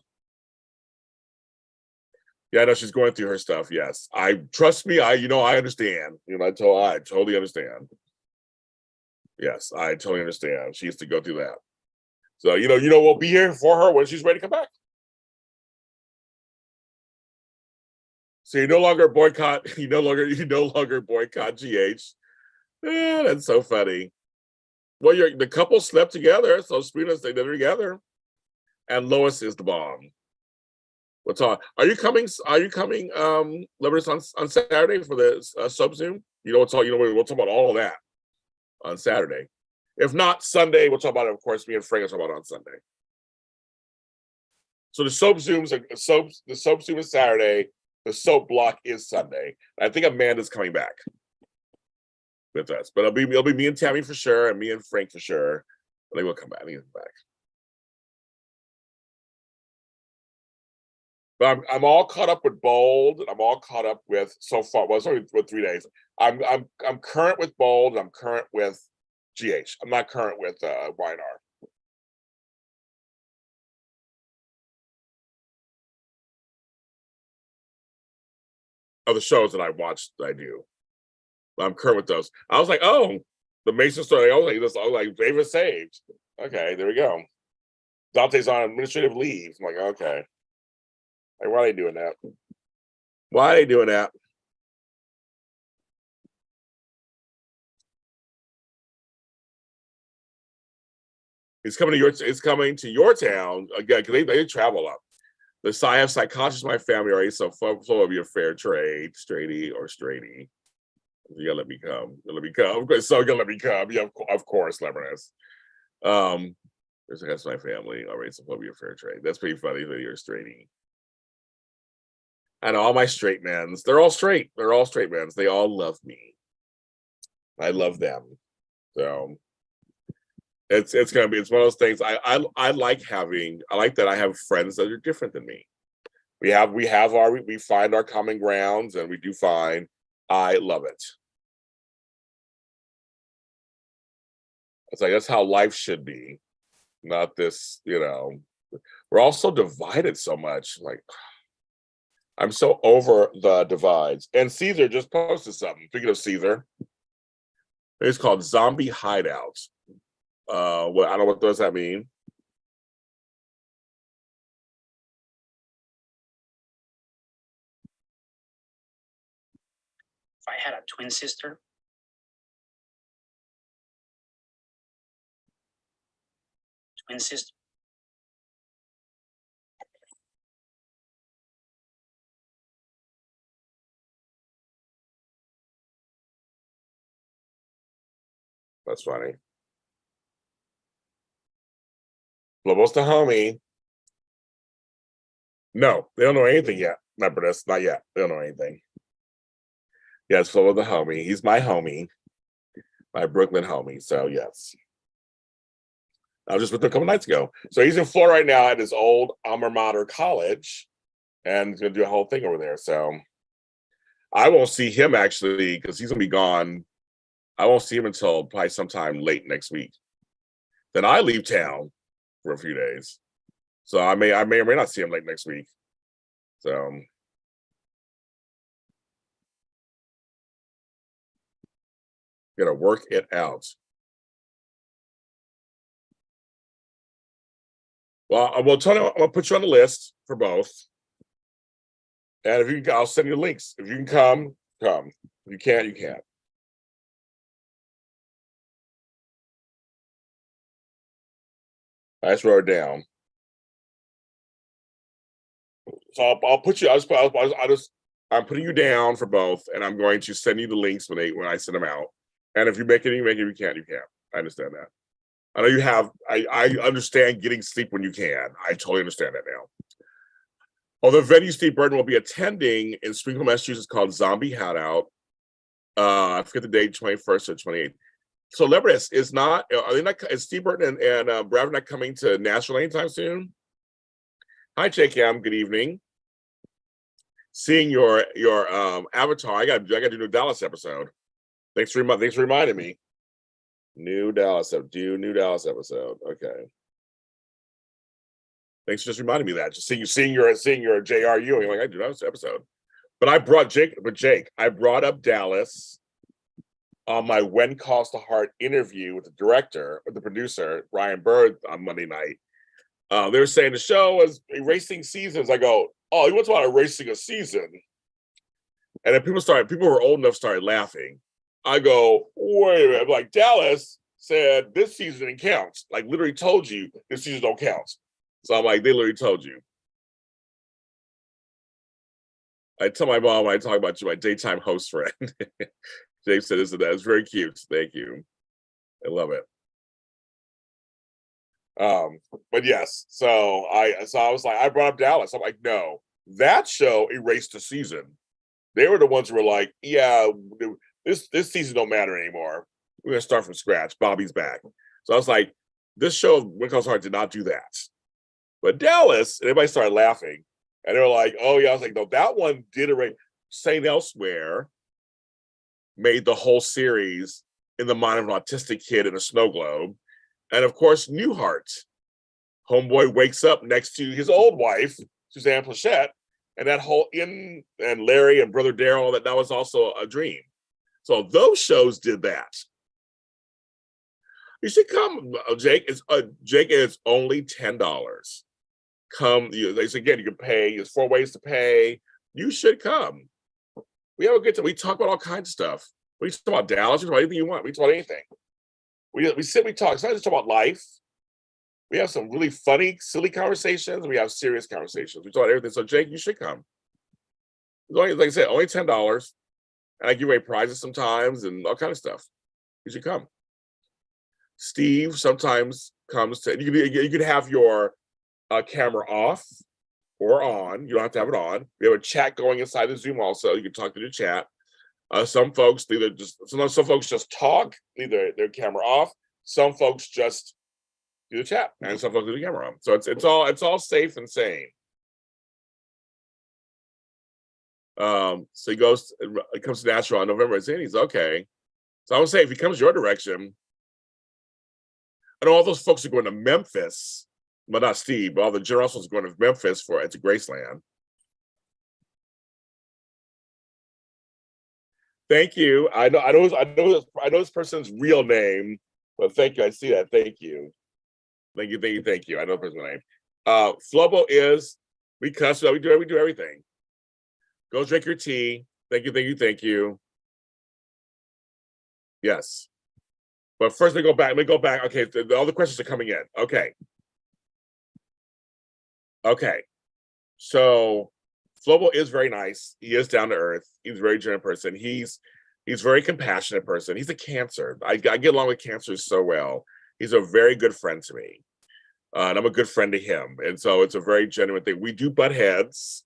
Yeah, I know she's going through her stuff. Yes, I trust me. I understand. I totally understand. Yes, I totally understand. She used to go through that. So we'll be here for her when she's ready to come back. So you no longer boycott. You no longer boycott GH. Yeah, that's so funny. Well, the couple slept together, so Spina stayed together, and Lois is the bomb. What's on? Are you coming? Leverage on Saturday for the sub Zoom? What's all? We'll talk about all of that on Saturday. If not Sunday, we'll talk about it. Of course, me and Frank will talk about it on Sunday. So the soap Zooms, the soap Zoom is Saturday. The soap block is Sunday. I think Amanda's coming back with us, but it'll be me and Tammy for sure, and me and Frank for sure. I think we'll come back. I think he'll come back. But I'm all caught up with Bold, and I'm all caught up with so far. Well, it's only for 3 days. I'm current with Bold. I'm current with GH. I'm not current with YNR. Of the shows that I watched, I do. But I'm current with those. I was like, oh, the Mason story. I was like, favorite saved. Okay, there we go. Dante's on administrative leave. I'm like, okay. Like, why are they doing that? Why are they doing that? It's coming to your town again because they travel up. The psychologists in my family are so full of your fair trade, straighty or straighty. You gotta let me come. You let me come. So you're gonna let me come. Yeah, of course, Lebanese. That's my family. All right, so full of your fair trade. That's pretty funny that you're straighty. I know all my straight men's. They're all straight. They're all straight men's. They all love me. I love them. So it's one of those things. I like that I have friends that are different than me. We find our common grounds, and we do fine. I love it. It's like that's how life should be, not this. We're all so divided so much. Like I'm so over the divides. And Caesar just posted something. Speaking of Caesar, it's called Zombie Hideouts. What I don't know what does that mean. If I had a twin sister, twin sister. That's funny. Lobo's the homie. No, they don't know anything yet. Remember this, not yet. They don't know anything. Yeah, it's Flo the homie. He's my homie, my Brooklyn homie. So yes. I was just with him a couple nights ago. So he's in Florida right now at his old alma mater college, and he's gonna do a whole thing over there. So I won't see him actually because he's gonna be gone. I won't see him until probably sometime late next week. Then I leave town for a few days. So I may or may not see him late next week. So gonna work it out. Well, I will tell you, I'm gonna put you on the list for both. And if you I'll send you links. If you can come, come. If you can't, you can't. I just wrote it down. So I'll put you. I'm putting you down for both, and I'm going to send you the links when I send them out. And if you make it, you make it. If you can't, you can't. I understand that. I know you have. I understand getting sleep when you can. I totally understand that now. Although venue Steve Burton will be attending in Springfield, Massachusetts, called Zombie Hideout. I forget the date, 21st or 28th. So Lebanese is not. Are they not? Is Steve Burton and Brad not coming to Nashville anytime soon? Hi, JKM. Good evening. Seeing your avatar, I got to do a Dallas episode. Thanks for reminding me. New Dallas episode. Okay. Thanks for just reminding me of that. Just seeing your JRU, you're like, I do that episode. But I brought I brought up Dallas on my When Calls to Heart interview with the producer, Ryan Bird, on Monday night. They were saying the show was erasing seasons. I go, oh, you want to talk about erasing a season? And then people who were old enough started laughing. I go, wait a minute. I'm like, Dallas said this season didn't count. Like, literally told you this season don't count. So I'm like, they literally told you. I tell my mom when I talk about you, my daytime host friend. Dave said this and that. It's very cute. Thank you. I love it. But yes, so I was like, I brought up Dallas. I'm like, no, that show erased the season. They were the ones who were like, yeah, this season don't matter anymore. We're gonna start from scratch. Bobby's back. So I was like, this show, When Calls Heart, did not do that. But Dallas, and everybody started laughing. And they were like, oh yeah. I was like, no, that one did erase. Saint Elsewhere made the whole series in the mind of an autistic kid in a snow globe. And of course, Newhart. Homeboy wakes up next to his old wife, Suzanne Plachette, and that whole and Larry and Brother Daryl, that was also a dream. So those shows did that. You should come, Jake. Jake is only $10. Come, they said again, you can pay. There's 4 ways to pay. You should come. We have a good time. We talk about all kinds of stuff. We talk about Dallas. We talk about anything you want. We talk about anything. We sit, we talk. It's not just about life. We have some really funny, silly conversations. We have serious conversations. We talk about everything. So Jake, you should come. It's only, like I said, only $10. And I give away prizes sometimes and all kind of stuff. You should come. Steve sometimes comes to. You can have your camera off or on. You don't have to have it on. We have a chat going inside the Zoom also. You can talk to the chat. Some folks sometimes some folks just talk, leave their camera off. Some folks just do the chat, and some folks do the camera on. So it's all safe and sane. So it comes to Nashville on November 18th. He's okay. So I would say if he comes your direction, I know all those folks are going to Memphis, but not Steve, but all the generals are going to Memphis to Graceland. Thank you. I know this person's real name, but thank you. I see that. Thank you. Thank you. I know the person's name. Flobo is, we cuss, we do everything. Go drink your tea. Thank you. Yes. But first let me go back. Okay, all the questions are coming in. Okay. So Flobo is very nice. He is down to earth. He's a very genuine person. He's a very compassionate person. He's a Cancer. I get along with Cancers so well. He's a very good friend to me. And I'm a good friend to him. And so it's a very genuine thing. We do butt heads.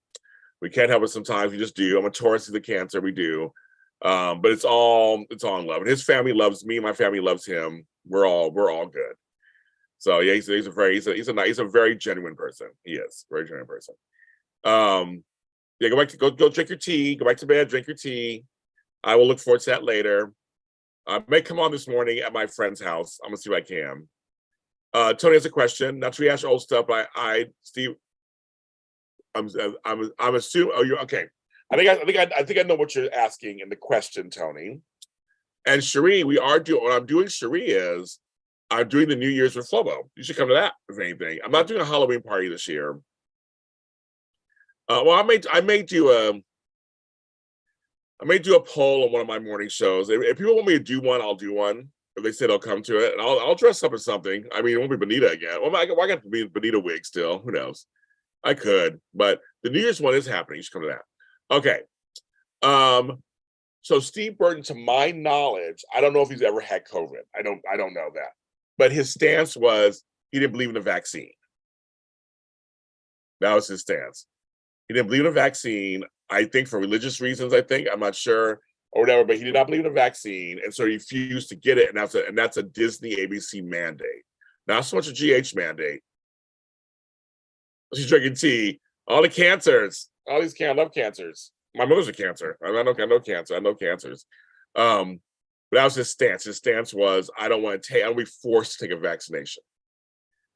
We can't help it sometimes. We just do. I'm a Taurus, he's a Cancer. We do. But it's all in love. And his family loves me. My family loves him. We're all good. So yeah, he's a very genuine person. He is a very genuine person. Yeah, go drink your tea. Go back to bed. Drink your tea. I will look forward to that later. I may come on this morning at my friend's house. I'm gonna see what I can. Tony has a question. Not to rehash old stuff, but Steve, I'm assuming. Oh, you're okay. I think I know what you're asking in the question, Tony. And Cherie, what I'm doing, Cherie, is I'm doing the New Year's with Flobo. You should come to that, if anything. I'm not doing a Halloween party this year. Well, I may do a poll on one of my morning shows. If people want me to do one, I'll do one. If they say they'll come to it, and I'll dress up as something. I mean, it won't be Bonita again. Well, I got to be Bonita wig still. Who knows? I could, but the New Year's one is happening. You should come to that. Okay. So Steve Burton, to my knowledge, I don't know if he's ever had COVID. I don't know that. But his stance was he didn't believe in the vaccine. That was his stance. He didn't believe in a vaccine, I think for religious reasons, I'm not sure, or whatever, but he did not believe in a vaccine, and so he refused to get it, and that's a Disney ABC mandate. Not so much a GH mandate. She's drinking tea. All the Cancers. All these I love Cancers. My mother's a Cancer. I know Cancer. I know Cancers. But that was his stance. His stance was, I don't want to be forced to take a vaccination.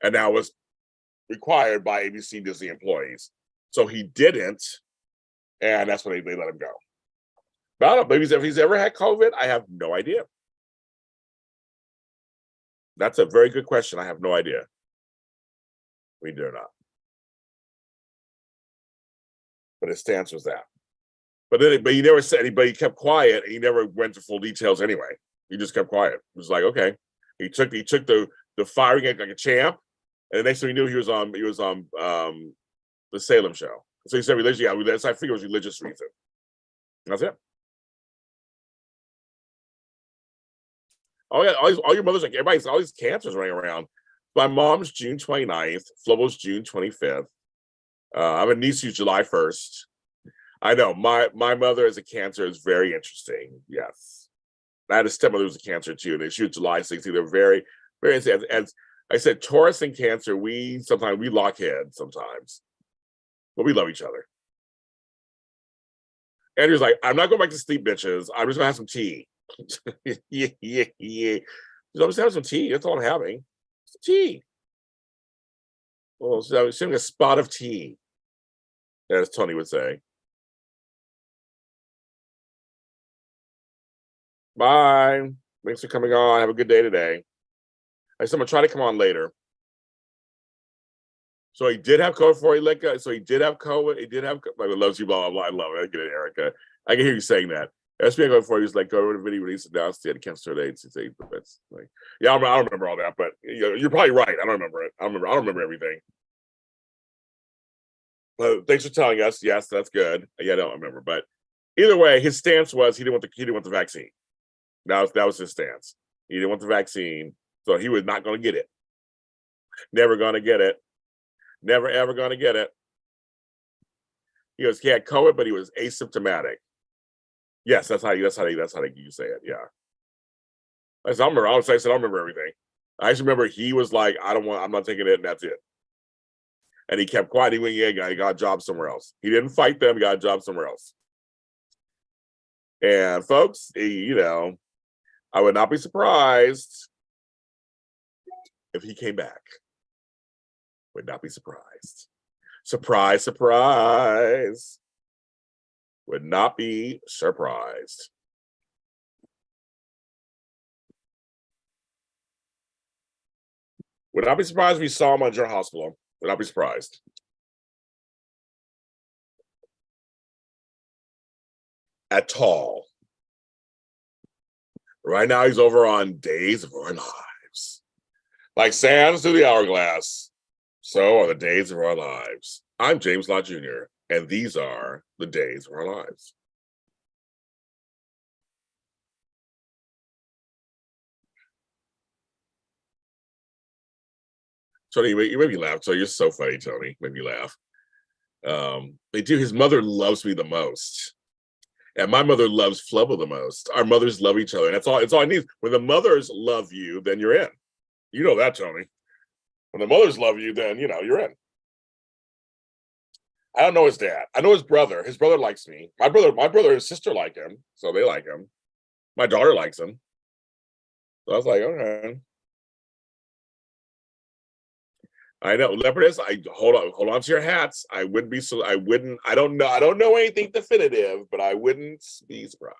And that was required by ABC Disney employees. So he didn't, and that's when they let him go. But I don't know, maybe if he's ever had COVID, I have no idea. That's a very good question. I have no idea. We do not. But his stance was that. But he never said anybody. He kept quiet. And he never went to full details anyway. He just kept quiet. It was like, okay. He took the firing like a champ, and the next thing he knew, he was on the Salem show. So he said religion. Yeah, I figured it was religious reason. That's it. Oh yeah, all your mothers, like everybody's all these cancers running around. My mom's June 29th. Flobo's June 25th. I have a niece who's July 1st. I know my mother as a Cancer is very interesting. Yes, I had a stepmother who was a Cancer too, and she was July 6th. They're very, very. As I said, Taurus and Cancer, we lock heads sometimes, but we love each other. Andrew's like, I'm not going back to sleep, bitches. I'm just gonna have some tea. yeah. I'm just having some tea. That's all I'm having. Some tea. Well, so I was having a spot of tea, as Tony would say. Bye. Thanks for coming on. Have a good day today. I said I'm gonna try to come on later. So he did have COVID before he let go. So he did have COVID. He did have. I loves you, blah blah blah. I love it. I get it, Erica. I can hear you saying that. SBA before he was like go over the video release announced he had cancer at AIDS. That's like, yeah, I don't remember all that, but you're probably right. I don't remember it. I don't remember everything. But thanks for telling us. Yes, that's good. Yeah, I don't remember, but either way, his stance was he didn't want the vaccine. That was his stance. He didn't want the vaccine, so he was not going to get it. Never going to get it. Never ever going to get it. He had COVID, but he was asymptomatic. Yes, that's how you say it. Yeah. I said, I don't remember everything. I just remember he was like, I'm not taking it, and that's it. And he kept quiet. He went, he got a job somewhere else. He didn't fight them, he got a job somewhere else. And folks, I would not be surprised if he came back. Would not be surprised. Surprise, surprise. Would not be surprised. Would not be surprised if we saw him on General Hospital. Would not be surprised. At all. Right now, he's over on Days of Our Lives. Like sands through the hourglass, so are the days of our lives. I'm James Lott Jr., and these are the days of our lives. Tony, you made me laugh. So you're so funny, Tony. Made me laugh. They do. His mother loves me the most. And my mother loves Flubbo the most. Our mothers love each other. And it's all I need. When the mothers love you, then you're in. You know that, Tony. When the mothers love you, then you're in. I don't know his dad. I know his brother. His brother likes me. My brother and his sister like him, so they like him. My daughter likes him. So I was like, okay. I know, Leopardess. Hold on to your hats. I don't know anything definitive, but I wouldn't be surprised.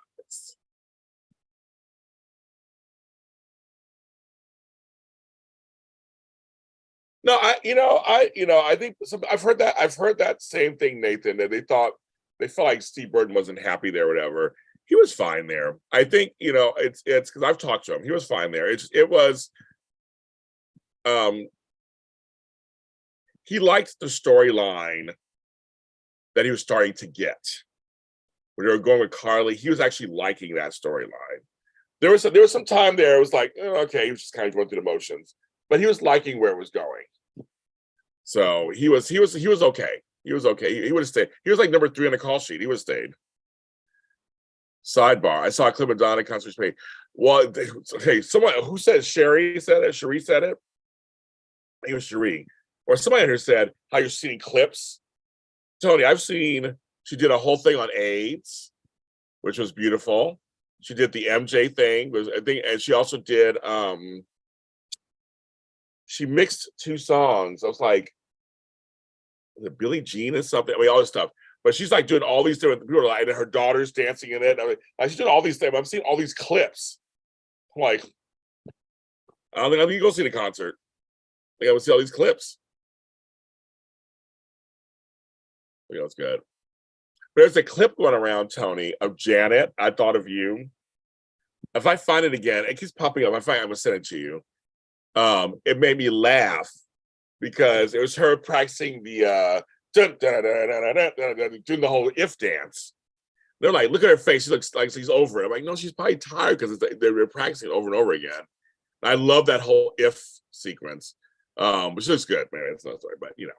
No, I think I've heard that same thing, Nathan, that they felt like Steve Burton wasn't happy there, whatever. He was fine there. I think, it's because I've talked to him. He was fine there. It was he liked the storyline that he was starting to get. When they were going with Carly, he was actually liking that storyline. There was some time there, it was like, okay, he was just kind of going through the motions. But he was liking where it was going. So he was okay. He was okay. He would have stayed. He was like number 3 on the call sheet. He would have stayed. Sidebar. I saw a clip of Donna Constance Payne. Well, hey, someone who said Sherry said it. Cherie said it. I think it was Cherie. Or somebody here said how you're seeing clips. Tony, she did a whole thing on AIDS, which was beautiful. She did the MJ thing, and she also did she mixed 2 songs. I was like, the Billie Jean or something. I mean, all this stuff. But she's like doing all these different people, like, and her daughter's dancing in it. I mean, like, she's doing all these things. I'm seeing all these clips. I'm like, I don't think I'm gonna go see the concert. I think I would see all these clips. You know, it's good. There's a clip going around, Tony, of Janet. I thought of you. If I find it again, it keeps popping up. I'm gonna send it to you. It made me laugh because it was her practicing the doing the whole if dance. They're like, look at her face. She looks like she's over it. I'm like, no, she's probably tired because they're practicing over and over again. I love that whole if sequence. But she looks good, man. It's not sorry, but you know,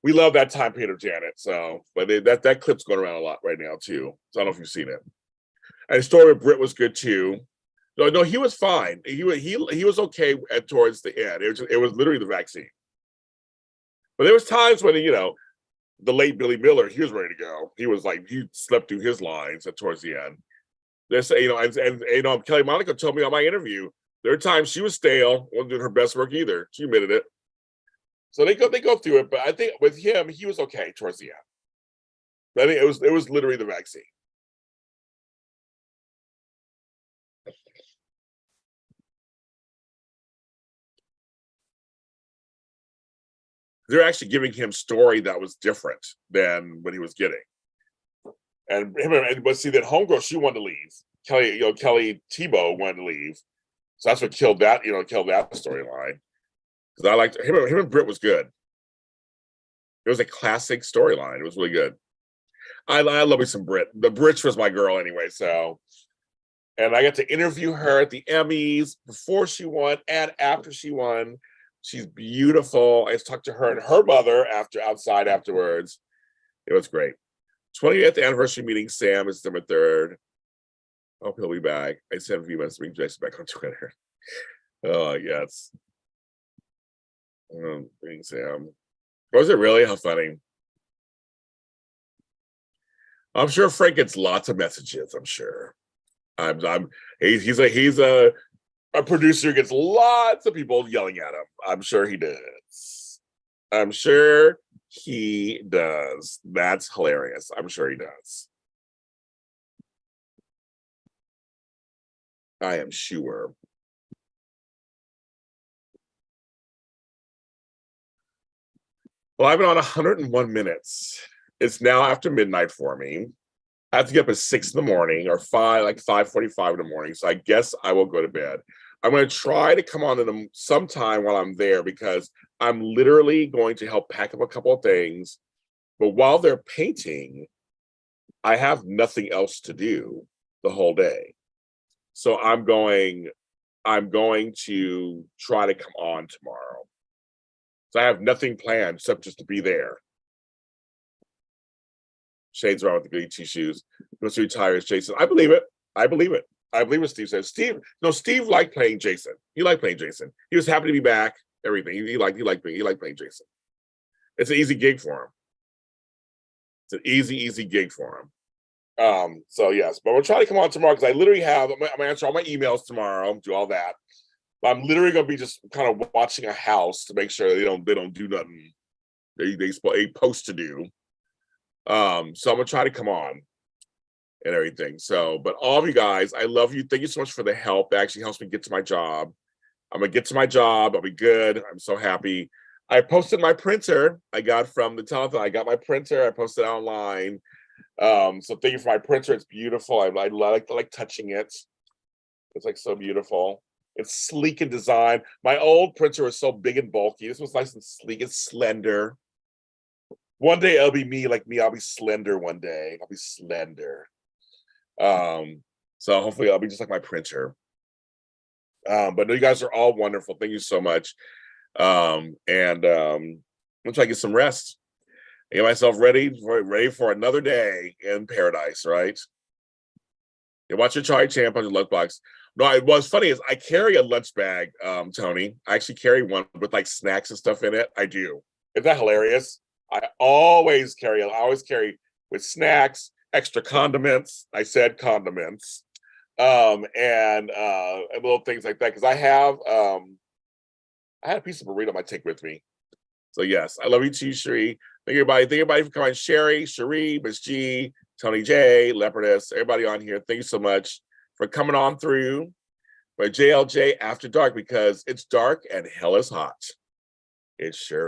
we love that time period of Janet. So, but that clip's going around a lot right now too. So I don't know if you've seen it. And the story with Britt was good too. No, he was fine. He was okay towards the end. It was literally the vaccine. But there was times when, you know, the late Billy Miller, he was ready to go. He was like, he slept through his lines towards the end. This, you know, and you know, Kelly Monaco told me on my interview, there were times she was stale, wasn't doing her best work either. She admitted it. So they go through it, but I think with him, he was okay towards the end. I think it was literally the vaccine. They're actually giving him story that was different than what he was getting. But see that homegirl, she wanted to leave. Kelly Tebow wanted to leave. So that's what killed that storyline. Because I liked him and Britt was good. It was a classic storyline. It was really good. I love me some Britt. The Britch was my girl anyway, so. And I got to interview her at the Emmys before she won and after she won. She's beautiful. I just talked to her and her mother outside afterwards. It was great. 20th anniversary meeting Sam is December 3rd. Hope he'll be back. I sent a few messages to bring Jason back on Twitter. Oh, yes. Meeting Sam. Was it really? How funny. I'm sure Frank gets lots of messages, I'm sure. He's a producer who gets lots of people yelling at him. I'm sure he does. I'm sure he does. That's hilarious. I'm sure he does. I am sure. Well, I've been on 101 minutes. It's now after midnight for me. I have to get up at 6 in the morning or 5:45 in the morning. So I guess I will go to bed. I'm going to try to come on to them sometime while I'm there because I'm literally going to help pack up a couple of things. But while they're painting, I have nothing else to do the whole day. So I'm going to try to come on tomorrow. So I have nothing planned except just to be there. Shades around with the goody two shoes. Wants to retire as Jason. I believe it. I believe what Steve says. Steve liked playing Jason. He liked playing Jason. He was happy to be back. Everything. He liked playing Jason. It's an easy gig for him. It's an easy gig for him. So yes, but we'll try to come on tomorrow because I literally have. I'm gonna answer all my emails tomorrow. Do all that. But I'm literally gonna be just kind of watching a house to make sure they don't do nothing. They supposed to do. So I'm gonna try to come on and everything. So, but all of you guys, I love you. Thank you so much for the help. It actually helps me get to my job. I'm gonna get to my job. I'll be good. I'm so happy. I posted my printer I got from the telethon. I got my printer. I posted it online. So thank you for my printer. It's beautiful. I like touching it. It's like so beautiful. It's sleek in design. My old printer was so big and bulky. This was nice and sleek and slender. One day it'll be me, like me. I'll be slender one day. I'll be slender. So hopefully I'll be just like my printer. But no, you guys are all wonderful. Thank you so much. I'm gonna try to get some rest. Get myself ready for another day in paradise, right? You watch your Charlie Champ on your lunchbox. No, what's funny is I carry a lunch bag, Tony. I actually carry one with like snacks and stuff in it. I do. Isn't that hilarious? I always carry with snacks, extra condiments. I said condiments. And little things like that. Because I had a piece of burrito I might take with me. So yes, I love you too, Cherie. Thank you, everybody. Thank everybody for coming. Sherry, Cherie, Miss G, Tony J, Leopardess, everybody on here. Thank you so much for coming on through. But JLJ After Dark, because it's dark and hell is hot. It sure